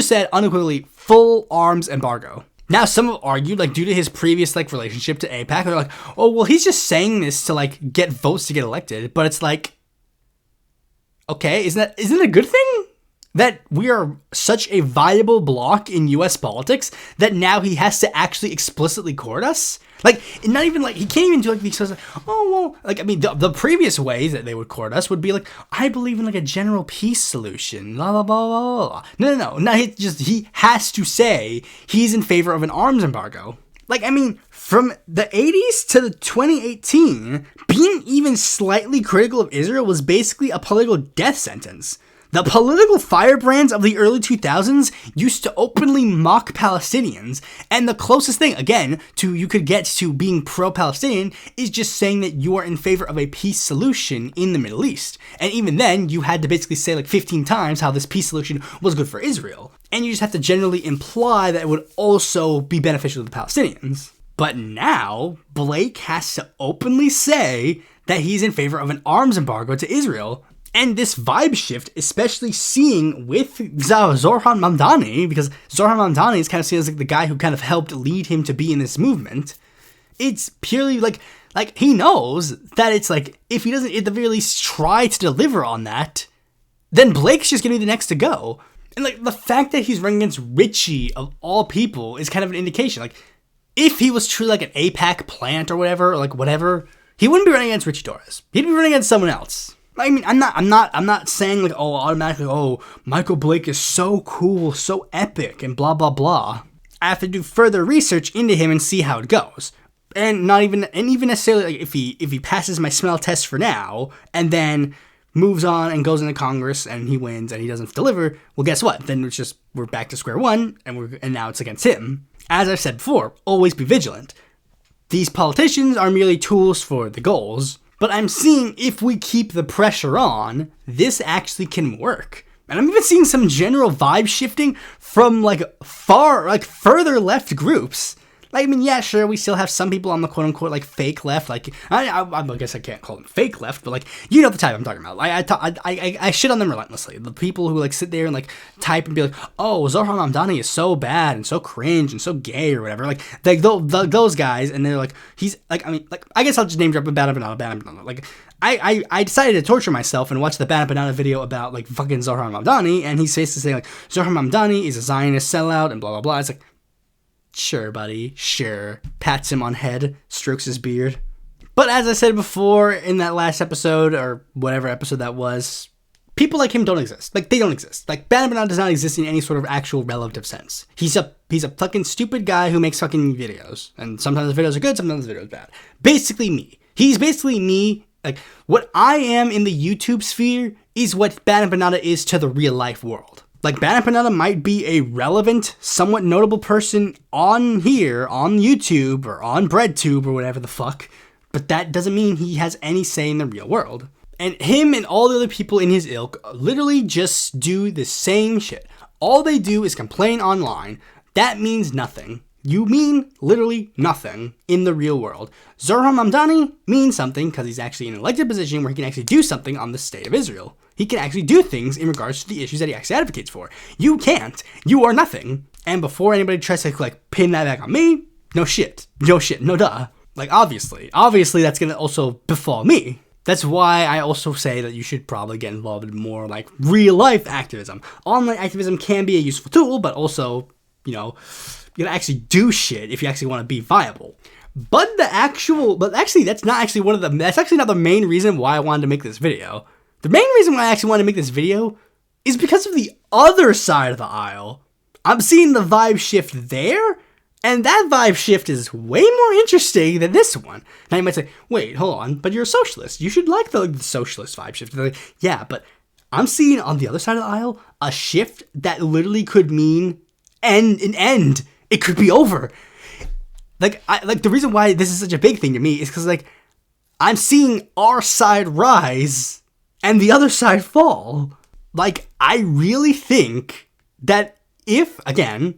said unequivocally full arms embargo. Now, some have argued, like, due to his previous, like, relationship to AIPAC, they're like, oh, well, he's just saying this to, like, get votes to get elected. But it's like, okay, isn't it a good thing that we are such a viable bloc in U.S. politics that now he has to actually explicitly court us? Like, not even, like, he can't even do, like, these, like, oh, well, like, I mean, the previous ways that they would court us would be, like, I believe in, like, a general peace solution, blah, blah, blah, blah, blah. No. Now he has to say he's in favor of an arms embargo. Like, I mean, from the 80s to the 2018, being even slightly critical of Israel was basically a political death sentence. The political firebrands of the early 2000s used to openly mock Palestinians, and the closest thing, again, you could get to being pro-Palestinian is just saying that you are in favor of a peace solution in the Middle East. And even then, you had to basically say like 15 times how this peace solution was good for Israel. And you just have to generally imply that it would also be beneficial to the Palestinians. But now, Blake has to openly say that he's in favor of an arms embargo to Israel. And this vibe shift, especially seeing with Zohran Mamdani, because Zohran Mamdani is kind of seen as like the guy who kind of helped lead him to be in this movement. It's purely like he knows that it's like, if he doesn't at the very least try to deliver on that, then Blake's just gonna be the next to go. And like the fact that he's running against Richie of all people is kind of an indication. Like, if he was truly like an AIPAC plant or whatever, he wouldn't be running against Richie Torres. He'd be running against someone else. I mean, I'm not saying like, oh, automatically, oh, Michael Blake is so cool, so epic, and blah, blah, blah. I have to do further research into him and see how it goes. And even necessarily, like, if he passes my smell test for now, and then moves on and goes into Congress, and he wins, and he doesn't deliver, well, guess what? Then we're back to square one, and now it's against him. As I've said before, always be vigilant. These politicians are merely tools for the goals. But I'm seeing if we keep the pressure on, this actually can work. And I'm even seeing some general vibe shifting from further left groups. Like, I mean, yeah, sure, we still have some people on the quote-unquote, like, fake left. Like, I guess I can't call them fake left, but, like, you know the type I'm talking about. Like, I shit on them relentlessly. The people who, like, sit there and, like, type and be like, oh, Zohran Mamdani is so bad and so cringe and so gay or whatever. Like those guys, and they're like, he's, like, I mean, like, I guess I'll just name drop a Banana Banana. Like, I decided to torture myself and watch the Banana video about, like, fucking Zohran Mamdani, and he's basically saying, like, Zohran Mamdani is a Zionist sellout and blah, blah, blah. It's like, sure, buddy, sure. Pats him on head, strokes his beard. But as I said before in that last episode, or whatever episode that was, people like him don't exist. Like, they don't exist. Like, Banana does not exist in any sort of actual relative sense. He's a fucking stupid guy who makes fucking videos. And sometimes the videos are good, sometimes the videos are bad. Basically me. He's basically me. Like, what I am in the YouTube sphere is what Banana is to the real life world. Like, Bannon Panetta might be a relevant, somewhat notable person on here, on YouTube, or on BreadTube, or whatever the fuck, but that doesn't mean he has any say in the real world. And him and all the other people in his ilk literally just do the same shit. All they do is complain online. That means nothing. You mean literally nothing in the real world. Zohran Mamdani means something because he's actually in an elected position where he can actually do something on the state of Israel. He can actually do things in regards to the issues that he actually advocates for. You can't. You are nothing. And before anybody tries to like pin that back on me, no shit, no duh. Like, obviously that's going to also befall me. That's why I also say that you should probably get involved in more like real life activism. Online activism can be a useful tool, but also, you know, you gotta actually do shit if you actually want to be viable. But actually that's actually not the main reason why I wanted to make this video. The main reason why I actually wanted to make this video is because of the other side of the aisle. I'm seeing the vibe shift there, and that vibe shift is way more interesting than this one. Now you might say, wait, hold on, but you're a socialist. You should like the socialist vibe shift. Like, yeah, but I'm seeing on the other side of the aisle a shift that literally could mean an end. It could be over. Like the reason why this is such a big thing to me is because like I'm seeing our side rise and the other side fall. Like, I really think that if, again,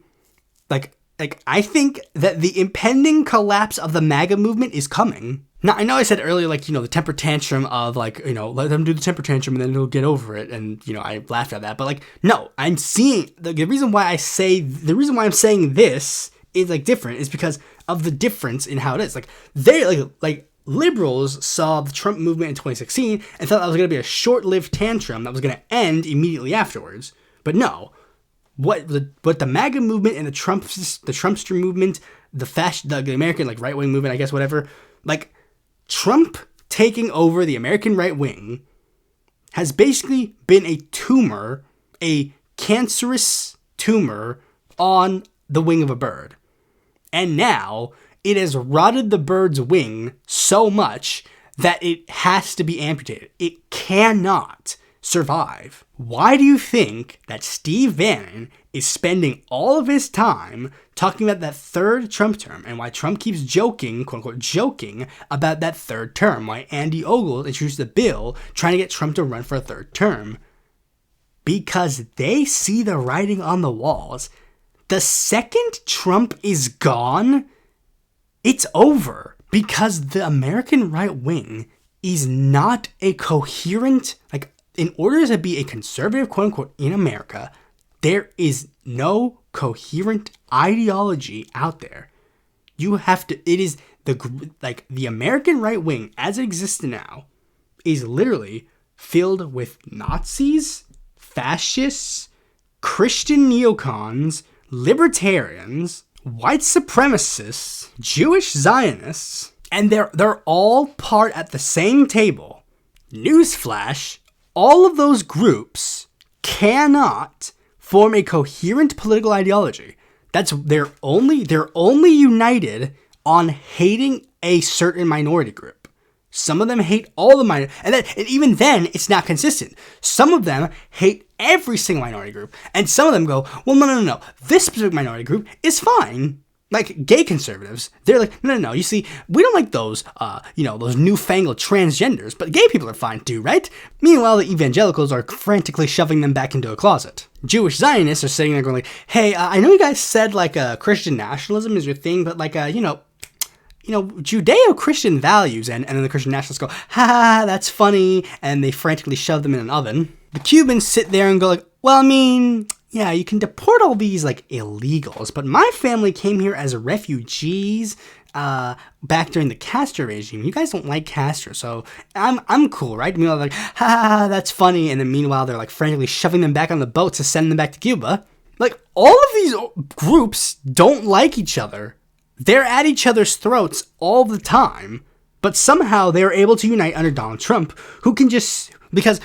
I think that the impending collapse of the MAGA movement is coming. Now, I know I said earlier, like, you know, the temper tantrum of, like, you know, let them do the temper tantrum and then they'll get over it. And, you know, I laughed at that. But, like, no, I'm seeing, the reason why I'm saying this is, like, different is because of the difference in how it is. Like, they, like liberals saw the Trump movement in 2016 and thought that was going to be a short-lived tantrum that was going to end immediately afterwards. But no. What the MAGA movement and the Trumpster movement, the American like right wing movement, I guess, whatever, like Trump taking over the American right wing has basically been a tumor, a cancerous tumor on the wing of a bird. And now it has rotted the bird's wing so much that it has to be amputated. It cannot survive. Why do you think that Steve Bannon is spending all of his time talking about that third Trump term and why Trump keeps joking, quote unquote, joking about that third term? Why Andy Ogle introduced a bill trying to get Trump to run for a third term? Because they see the writing on the walls. The second Trump is gone, it's over. Because the American right wing is not a coherent, like, in order to be a conservative, quote unquote, in America, there is no coherent ideology out there. You have to, it is the American right wing as it exists now is literally filled with Nazis, fascists, Christian neocons, libertarians, white supremacists, Jewish Zionists, and they're all part at the same table. Newsflash, all of those groups cannot form a coherent political ideology. They're only united on hating a certain minority group. Some of them hate all the minority, and even then, it's not consistent. Some of them hate every single minority group, and some of them go, well, no. This specific minority group is fine. Like gay conservatives, they're like, no. You see, we don't like those, those newfangled transgenders, but gay people are fine too, right? Meanwhile, the evangelicals are frantically shoving them back into a closet. Jewish Zionists are sitting there going like, hey, I know you guys said like Christian nationalism is your thing, but like, Judeo-Christian values, and then the Christian nationalists go, ha, that's funny, and they frantically shove them in an oven. The Cubans sit there and go like, well, I mean, yeah, you can deport all these, like, illegals, but my family came here as refugees back during the Castro regime. You guys don't like Castro, so I'm cool, right? Meanwhile, they're like, ha, that's funny, and then meanwhile, they're, like, frantically shoving them back on the boat to send them back to Cuba. Like, all of these groups don't like each other. They're at each other's throats all the time, but somehow they're able to unite under Donald Trump, who can just... Because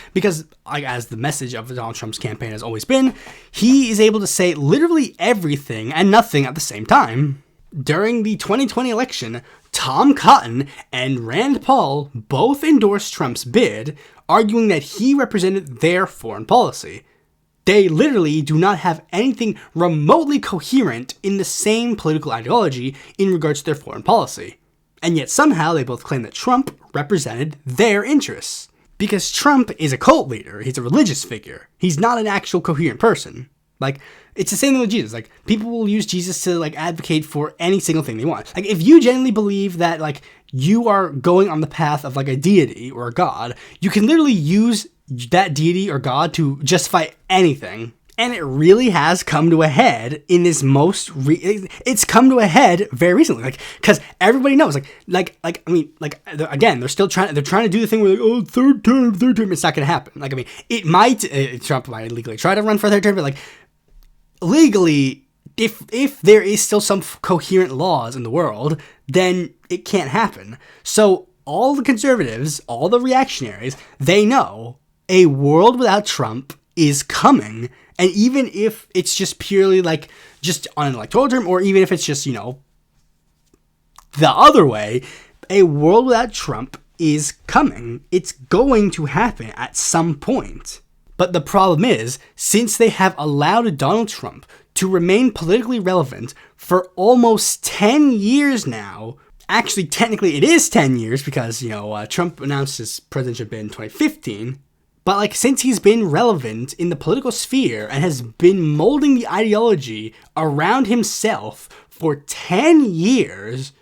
as the message of Donald Trump's campaign has always been, he is able to say literally everything and nothing at the same time. During the 2020 election, Tom Cotton and Rand Paul both endorsed Trump's bid, arguing that he represented their foreign policy. They literally do not have anything remotely coherent in the same political ideology in regards to their foreign policy. And yet somehow they both claim that Trump represented their interests. Because Trump is a cult leader. He's a religious figure. He's not an actual coherent person. Like, it's the same thing with Jesus. Like, people will use Jesus to, like, advocate for any single thing they want. Like, if you genuinely believe that, like, you are going on the path of, like, a deity or a god, you can literally use that deity or god to justify anything. And it really has come to a head in this it's come to a head very recently, like, because everybody knows, again, they're trying to do the thing where, like, oh, third term, it's not going to happen. Like, I mean, Trump might legally try to run for a third term, but, like, legally, if there is still some coherent laws in the world, then it can't happen. So all the conservatives, all the reactionaries, they know a world without Trump is coming. And even if it's just purely, like, just on an electoral term, or even if it's just, you know, the other way, a world without Trump is coming. It's going to happen at some point. But the problem is, since they have allowed Donald Trump to remain politically relevant for almost 10 years now, actually, technically it is 10 years because, you know, Trump announced his presidentship in 2015, but, like, since he's been relevant in the political sphere and has been molding the ideology around himself for 10 years,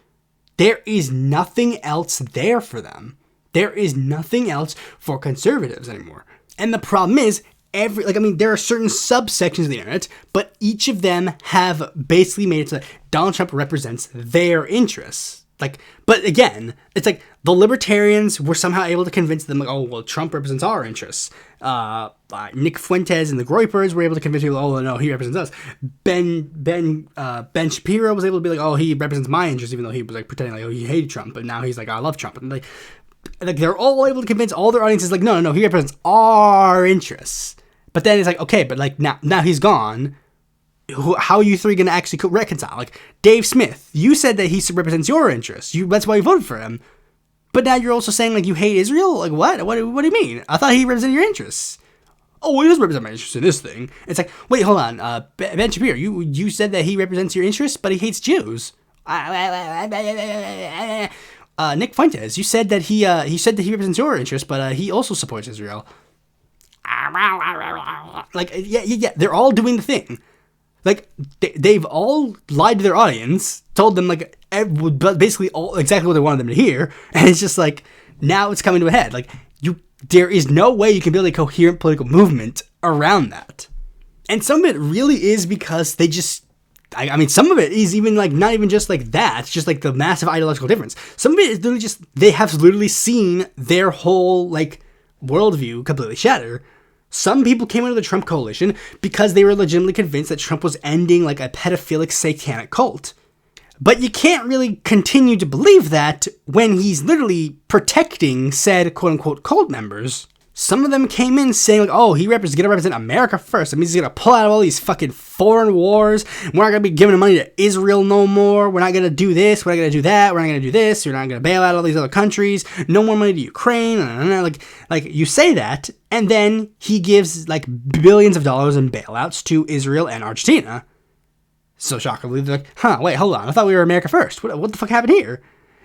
there is nothing else there for them. There is nothing else for conservatives anymore. And the problem is, there are certain subsections of the internet, but each of them have basically made it so that Donald Trump represents their interests. Like, but again, it's like the libertarians were somehow able to convince them, like, oh, well, Trump represents our interests. Nick Fuentes and the Groypers were able to convince people, oh, no, he represents us. Ben Shapiro was able to be like, oh, he represents my interests, even though he was, like, pretending like, oh, he hated Trump, but now he's like, I love Trump. And like they're all able to convince all their audiences, like, no, he represents our interests. But then it's like, okay, but, like, now he's gone. How are you three going to actually reconcile? Like, Dave Smith, you said that he represents your interests. That's why you voted for him. But now you're also saying, like, you hate Israel? Like, what? What do you mean? I thought he represented your interests. Oh, well, he doesn't represent my interests in this thing. It's like, wait, hold on. Ben Shapiro, you said that he represents your interests, but he hates Jews. Nick Fuentes, you said that he represents your interests, but he also supports Israel. Like, yeah, they're all doing the thing. Like, they've all lied to their audience, told them, like, basically exactly what they wanted them to hear, and it's just like, now it's coming to a head. Like, there is no way you can build a coherent political movement around that. And some of it really is because they just, I mean, some of it is even, like, not even just, like, that, it's just, like, the massive ideological difference. Some of it is literally just, they have literally seen their whole, like, worldview completely shatter. Some people came into the Trump coalition because they were legitimately convinced that Trump was ending, like, a pedophilic satanic cult. But you can't really continue to believe that when he's literally protecting said quote-unquote cult members. Some of them came in saying, like, oh, he's going to represent America first. That means he's going to pull out of all these fucking foreign wars. We're not going to be giving money to Israel no more. We're not going to do this. We're not going to do that. We're not going to do this. We're not going to bail out all these other countries. No more money to Ukraine. Like you say that, and then he gives, like, billions of dollars in bailouts to Israel and Argentina. So shockingly, they're like, wait, hold on. I thought we were America first. What the fuck happened here?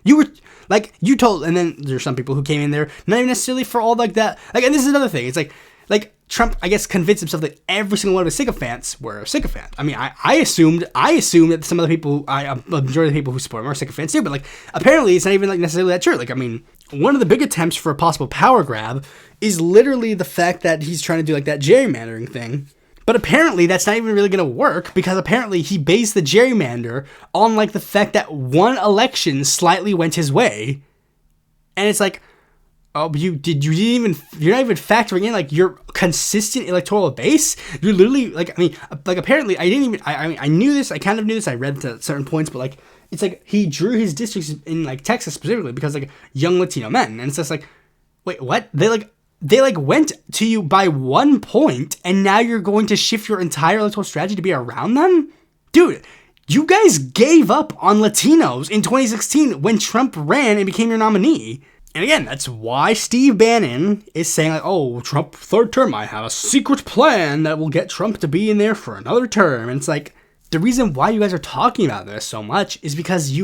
You were, like, you told, and then there's some people who came in there, not even necessarily for all, like, that, like, and this is another thing, it's like Trump, I guess, convinced himself that every single one of his sycophants were a sycophant. I mean, I assumed that some of the people, a majority of the people who support him are sycophants too, but, like, apparently it's not even, like, necessarily that true. Like, I mean, one of the big attempts for a possible power grab is literally the fact that he's trying to do, like, that gerrymandering thing. But apparently that's not even really going to work because apparently he based the gerrymander on, like, the fact that one election slightly went his way. And it's like, oh, you're not even factoring in, like, your consistent electoral base. You're literally, like, I mean, like, apparently I knew this, I kind of knew this, I read to certain points, but, like, it's like he drew his districts in, like, Texas specifically because, like, young Latino men. And it's just like, wait, what? They went to you by 1 point, and now you're going to shift your entire electoral strategy to be around them? Dude, you guys gave up on Latinos in 2016 when Trump ran and became your nominee. And again, that's why Steve Bannon is saying, like, oh, Trump, third term, I have a secret plan that will get Trump to be in there for another term. And it's like, the reason why you guys are talking about this so much is because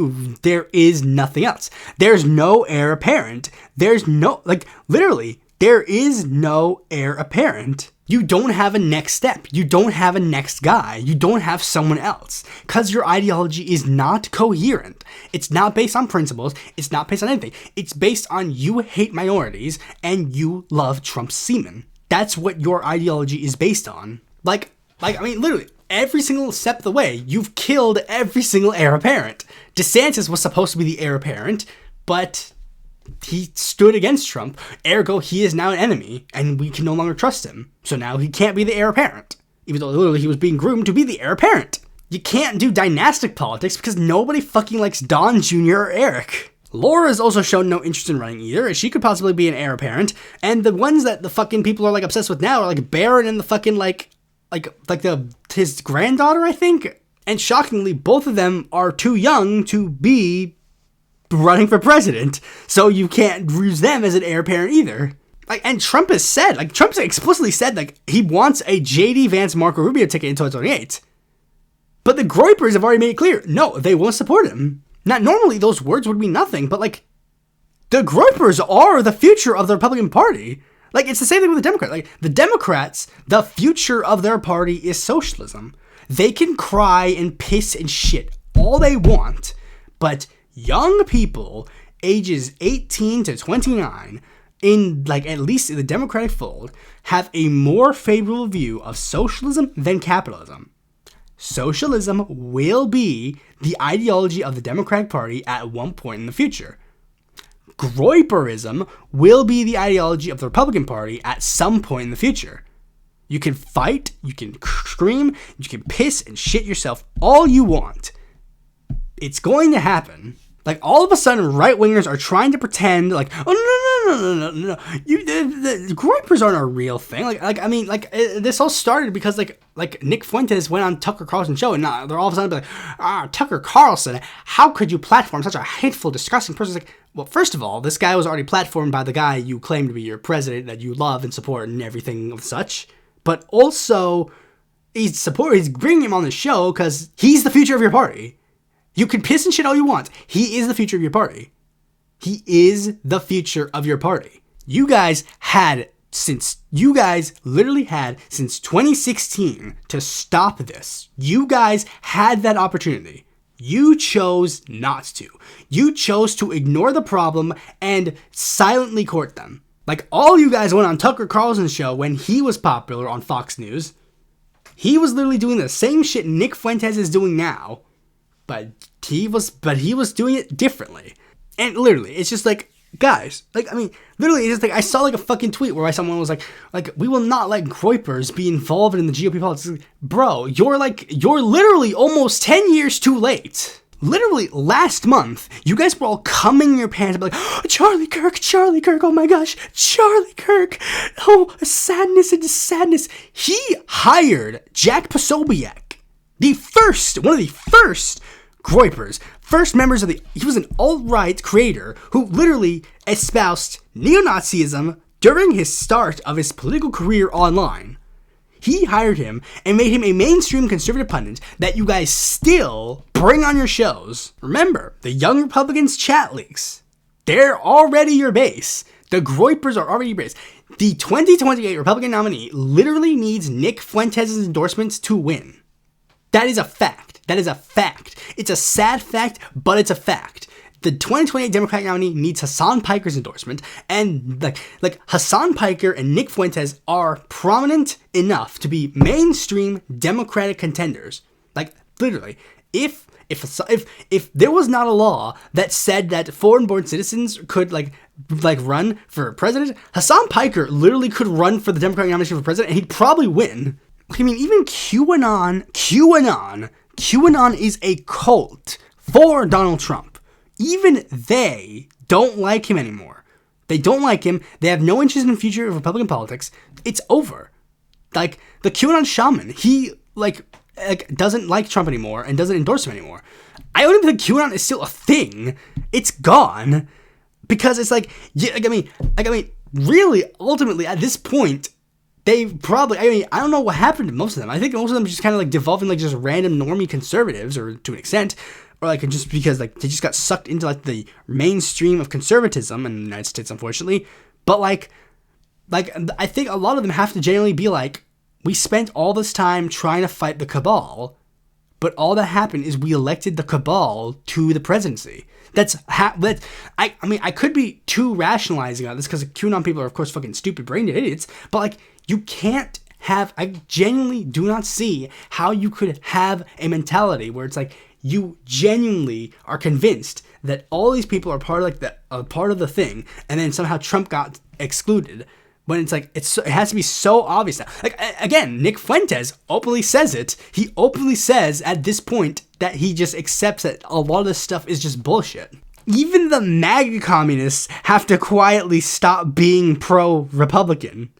there is nothing else. There's no heir apparent. There's no, like, literally, there is no heir apparent. You don't have a next step. You don't have a next guy. You don't have someone else. Because your ideology is not coherent. It's not based on principles. It's not based on anything. It's based on you hate minorities and you love Trump's semen. That's what your ideology is based on. Like, I mean, literally, every single step of the way, you've killed every single heir apparent. DeSantis was supposed to be the heir apparent, but he stood against Trump, ergo he is now an enemy, and we can no longer trust him. So now he can't be the heir apparent, even though literally he was being groomed to be the heir apparent. You can't do dynastic politics because nobody fucking likes Don Jr. or Eric. Laura's also shown no interest in running either, as she could possibly be an heir apparent, and the ones that the fucking people are like obsessed with now are like Barron and the fucking his granddaughter, I think. And shockingly, both of them are too young to be running for president, so you can't use them as an heir apparent either. Like, and Trump has said, like, Trump's explicitly said, like, he wants a J.D. Vance Marco Rubio ticket in 2028. But the Groypers have already made it clear, no, they won't support him. Now, normally those words would mean nothing, but, like, the Groypers are the future of the Republican Party. Like, it's the same thing with the Democrats. Like, the Democrats, the future of their party is socialism. They can cry and piss and shit all they want, but young people ages 18 to 29 in, like, at least in the Democratic fold, have a more favorable view of socialism than capitalism. Socialism will be the ideology of the Democratic Party at one point in the future. Groyperism will be the ideology of the Republican Party at some point in the future. You can fight, you can scream, you can piss and shit yourself all you want. It's going to happen. Like, all of a sudden, right-wingers are trying to pretend, like, oh, no. The Groypers aren't a real thing. This all started because, like Nick Fuentes went on Tucker Carlson's show, and now they're all of a sudden like, Tucker Carlson, how could you platform such a hateful, disgusting person? It's like, well, first of all, this guy was already platformed by the guy you claim to be your president, that you love and support and everything of such. But also, he's bringing him on the show because he's the future of your party. You can piss and shit all you want. He is the future of your party. He is the future of your party. You guys literally had since 2016 to stop this. You guys had that opportunity. You chose not to. You chose to ignore the problem and silently court them. Like, all you guys went on Tucker Carlson's show when he was popular on Fox News. He was literally doing the same shit Nick Fuentes is doing now. But he was doing it differently. And literally, it's just like, guys, literally, it's just like, I saw like a fucking tweet where someone was like, we will not let Groypers be involved in the GOP politics. Like, bro, you're literally almost 10 years too late. Literally, last month, you guys were all coming in your pants and be like, oh, Charlie Kirk, oh my gosh, Charlie Kirk, oh, sadness into sadness. He hired Jack Posobiec, one of the first Groypers, first members of he was an alt-right creator who literally espoused neo-Nazism during his start of his political career online. He hired him and made him a mainstream conservative pundit that you guys still bring on your shows. Remember, the Young Republicans chat leaks. They're already your base. The Groypers are already your base. The 2028 Republican nominee literally needs Nick Fuentes' endorsements to win. That is a fact. It's a sad fact, but it's a fact. The 2028 Democratic nominee needs Hassan Piker's endorsement, and like Hassan Piker and Nick Fuentes are prominent enough to be mainstream Democratic contenders. Like, literally, if there was not a law that said that foreign-born citizens could like run for president, Hassan Piker literally could run for the Democratic nomination for president, and he'd probably win. I mean, even QAnon is a cult for Donald Trump. Even they don't like him anymore. They don't like him. They have no interest in the future of Republican politics. It's over. Like, the QAnon shaman, he, doesn't like Trump anymore and doesn't endorse him anymore. I don't even think QAnon is still a thing. It's gone. Because it's like, yeah, really, ultimately, at this point, they probably, I don't know what happened to most of them. I think most of them just kind of like devolved into like just random normie conservatives, or to an extent, or like just because like they just got sucked into like the mainstream of conservatism in the United States, unfortunately. But like I think a lot of them have to genuinely be like, we spent all this time trying to fight the cabal, but all that happened is we elected the cabal to the presidency. I could be too rationalizing on this because QAnon people are, of course, fucking stupid brain idiots, but like, you can't have, I genuinely do not see how you could have a mentality where it's like, you genuinely are convinced that all these people are part of like part of the thing, and then somehow Trump got excluded. When it's like, it has to be so obvious now. Like, again, Nick Fuentes openly says it. He openly says at this point that he just accepts that a lot of this stuff is just bullshit. Even the MAGA communists have to quietly stop being pro-Republican.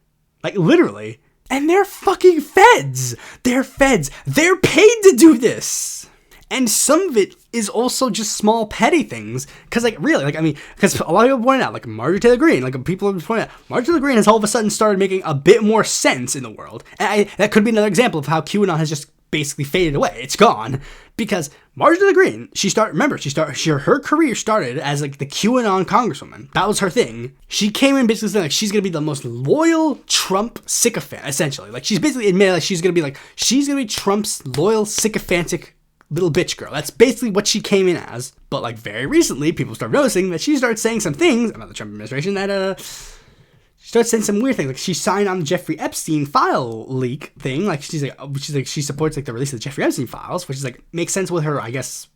Like, literally. And they're fucking feds. They're feds. They're paid to do this. And some of it is also just small petty things. Because, like, really, like, because a lot of people point out, like, Marjorie Taylor Greene, like, people have pointed out, Marjorie Taylor Greene has all of a sudden started making a bit more sense in the world. And that could be another example of how QAnon has just basically faded away. It's gone. Because Marjorie Taylor Greene, her career started as, like, the QAnon congresswoman. That was her thing. She came in basically saying, like, she's going to be the most loyal Trump sycophant, essentially. Like, she's basically admitted, like, she's going to be Trump's loyal, sycophantic little bitch girl. That's basically what she came in as. But like very recently, people started noticing that she started saying some things about the Trump administration that she started saying some weird things. Like she signed on the Jeffrey Epstein file leak thing. Like she's like she supports like the release of the Jeffrey Epstein files, which is like makes sense with her, I guess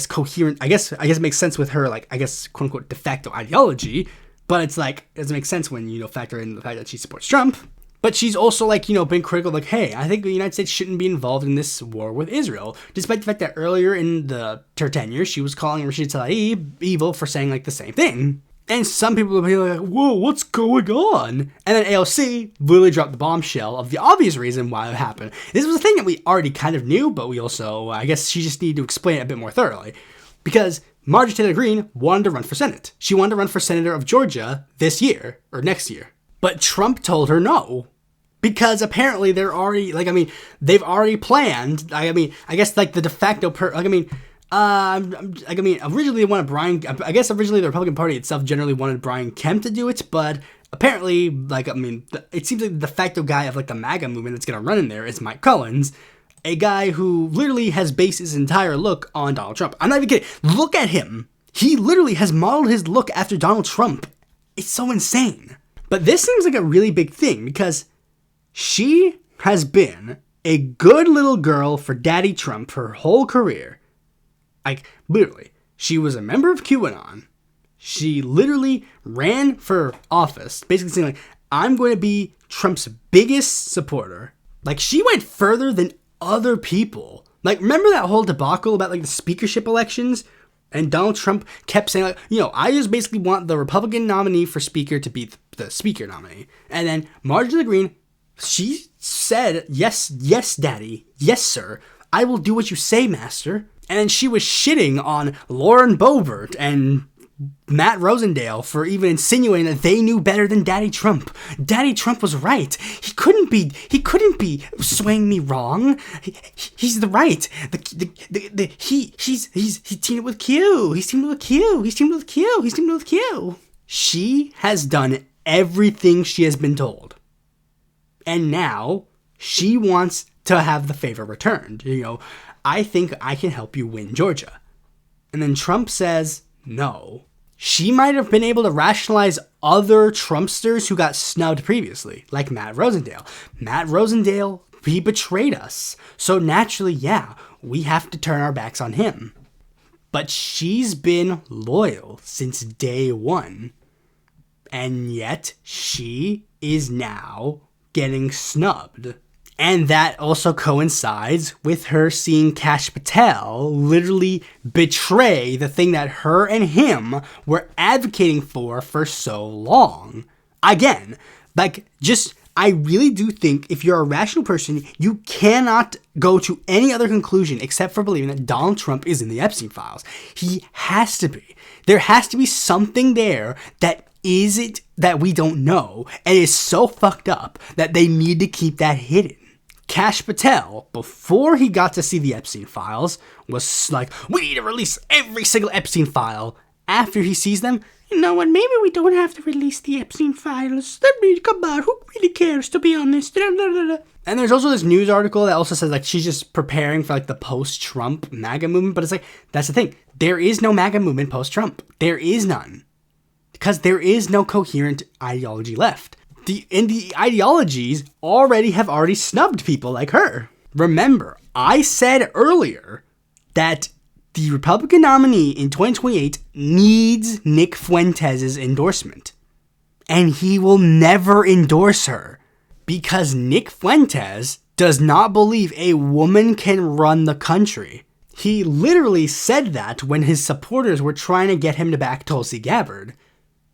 coherent. I guess it makes sense with her, like, I guess quote unquote de facto ideology. But it's like, it doesn't make sense when you factor in the fact that she supports Trump. But she's also, like, been critical, like, hey, I think the United States shouldn't be involved in this war with Israel. Despite the fact that earlier in her tenure, she was calling Rashid Tlaib evil for saying, like, the same thing. And some people will be like, whoa, what's going on? And then AOC literally dropped the bombshell of the obvious reason why it happened. This was a thing that we already kind of knew, but we also, I guess she just needed to explain it a bit more thoroughly. Because Marjorie Taylor Greene wanted to run for Senate. She wanted to run for Senator of Georgia this year, or next year. But Trump told her no. Because apparently they're already, they've already planned, I guess, like, the de facto, originally they wanted originally the Republican Party itself generally wanted Brian Kemp to do it, but apparently, it seems like the de facto guy of, like, the MAGA movement that's going to run in there is Mike Collins, a guy who literally has based his entire look on Donald Trump. I'm not even kidding. Look at him. He literally has modeled his look after Donald Trump. It's so insane. But this seems like a really big thing, because she has been a good little girl for Daddy Trump her whole career. Like, literally, she was a member of QAnon. She literally ran for office, basically saying, like, I'm going to be Trump's biggest supporter. Like, she went further than other people. Like, remember that whole debacle about, like, the speakership elections? And Donald Trump kept saying, like, I just basically want the Republican nominee for speaker to be the speaker nominee. And then Marjorie Taylor Greene, she said, yes, daddy, yes, sir, I will do what you say, master. And then she was shitting on Lauren Boebert and Matt Rosendale for even insinuating that they knew better than Daddy Trump. Daddy Trump was right. He couldn't be swaying me wrong. He's the right. He's teamed with Q. He's teamed with Q. He's teamed with Q. He's teamed with Q. She has done everything she has been told. And now she wants to have the favor returned. I think I can help you win Georgia. And then Trump says no. She might have been able to rationalize other Trumpsters who got snubbed previously, like Matt Rosendale. Matt Rosendale, he betrayed us. So naturally, yeah, we have to turn our backs on him. But she's been loyal since day one. And yet she is now getting snubbed. And that also coincides with her seeing Kash Patel literally betray the thing that her and him were advocating for so long. Again, like, just I really do think if you're a rational person, you cannot go to any other conclusion except for believing that Donald Trump is in the Epstein files. He has to be. There has to be something there that that we don't know and is so fucked up that they need to keep that hidden. Kash Patel, before he got to see the Epstein files, was like, we need to release every single Epstein file. After he sees them, you know what, maybe we don't have to release the Epstein files. I mean, come on, who really cares, to be honest? And there's also this news article that also says, like, she's just preparing for, like, the post-Trump MAGA movement. But it's like, that's the thing. There is no MAGA movement post-Trump. There is none. Because there is no coherent ideology left. The ideologies have already snubbed people like her. Remember, I said earlier that the Republican nominee in 2028 needs Nick Fuentes' endorsement. And he will never endorse her. Because Nick Fuentes does not believe a woman can run the country. He literally said that when his supporters were trying to get him to back Tulsi Gabbard.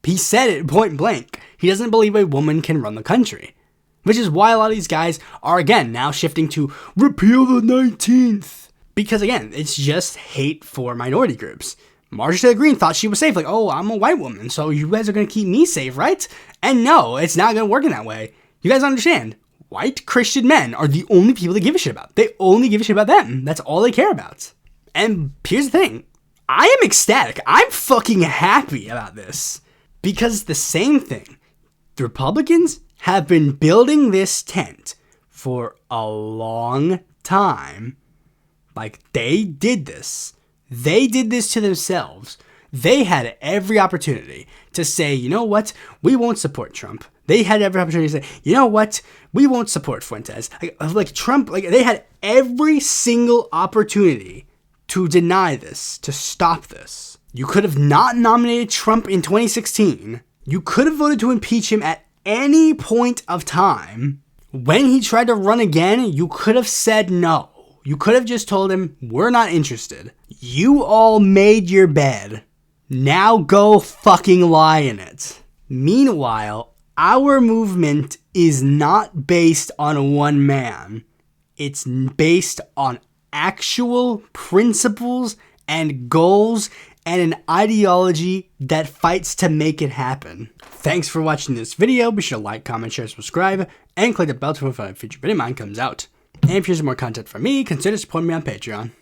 He said it point blank. He doesn't believe a woman can run the country. Which is why a lot of these guys are, again, now shifting to repeal the 19th. Because, again, it's just hate for minority groups. Marjorie Taylor Greene thought she was safe. Like, oh, I'm a white woman, so you guys are going to keep me safe, right? And no, it's not going to work in that way. You guys understand. White Christian men are the only people they give a shit about. They only give a shit about them. That's all they care about. And here's the thing. I am ecstatic. I'm fucking happy about this. Because it's the same thing. The Republicans have been building this tent for a long time. Like, they did this. They did this to themselves. They had every opportunity to say, you know what? We won't support Trump. They had every opportunity to say, you know what? We won't support Fuentes. Like Trump, like they had every single opportunity to deny this, to stop this. You could have not nominated Trump in 2016. You could have voted to impeach him at any point of time. When he tried to run again, you could have said no. You could have just told him, we're not interested. You all made your bed. Now go fucking lie in it. Meanwhile, our movement is not based on one man. It's based on actual principles and goals and an ideology that fights to make it happen. Thanks for watching this video. Be sure to like, comment, share, subscribe, and click the bell to notify when a future video of mine comes out. And if you want more content from me, consider supporting me on Patreon.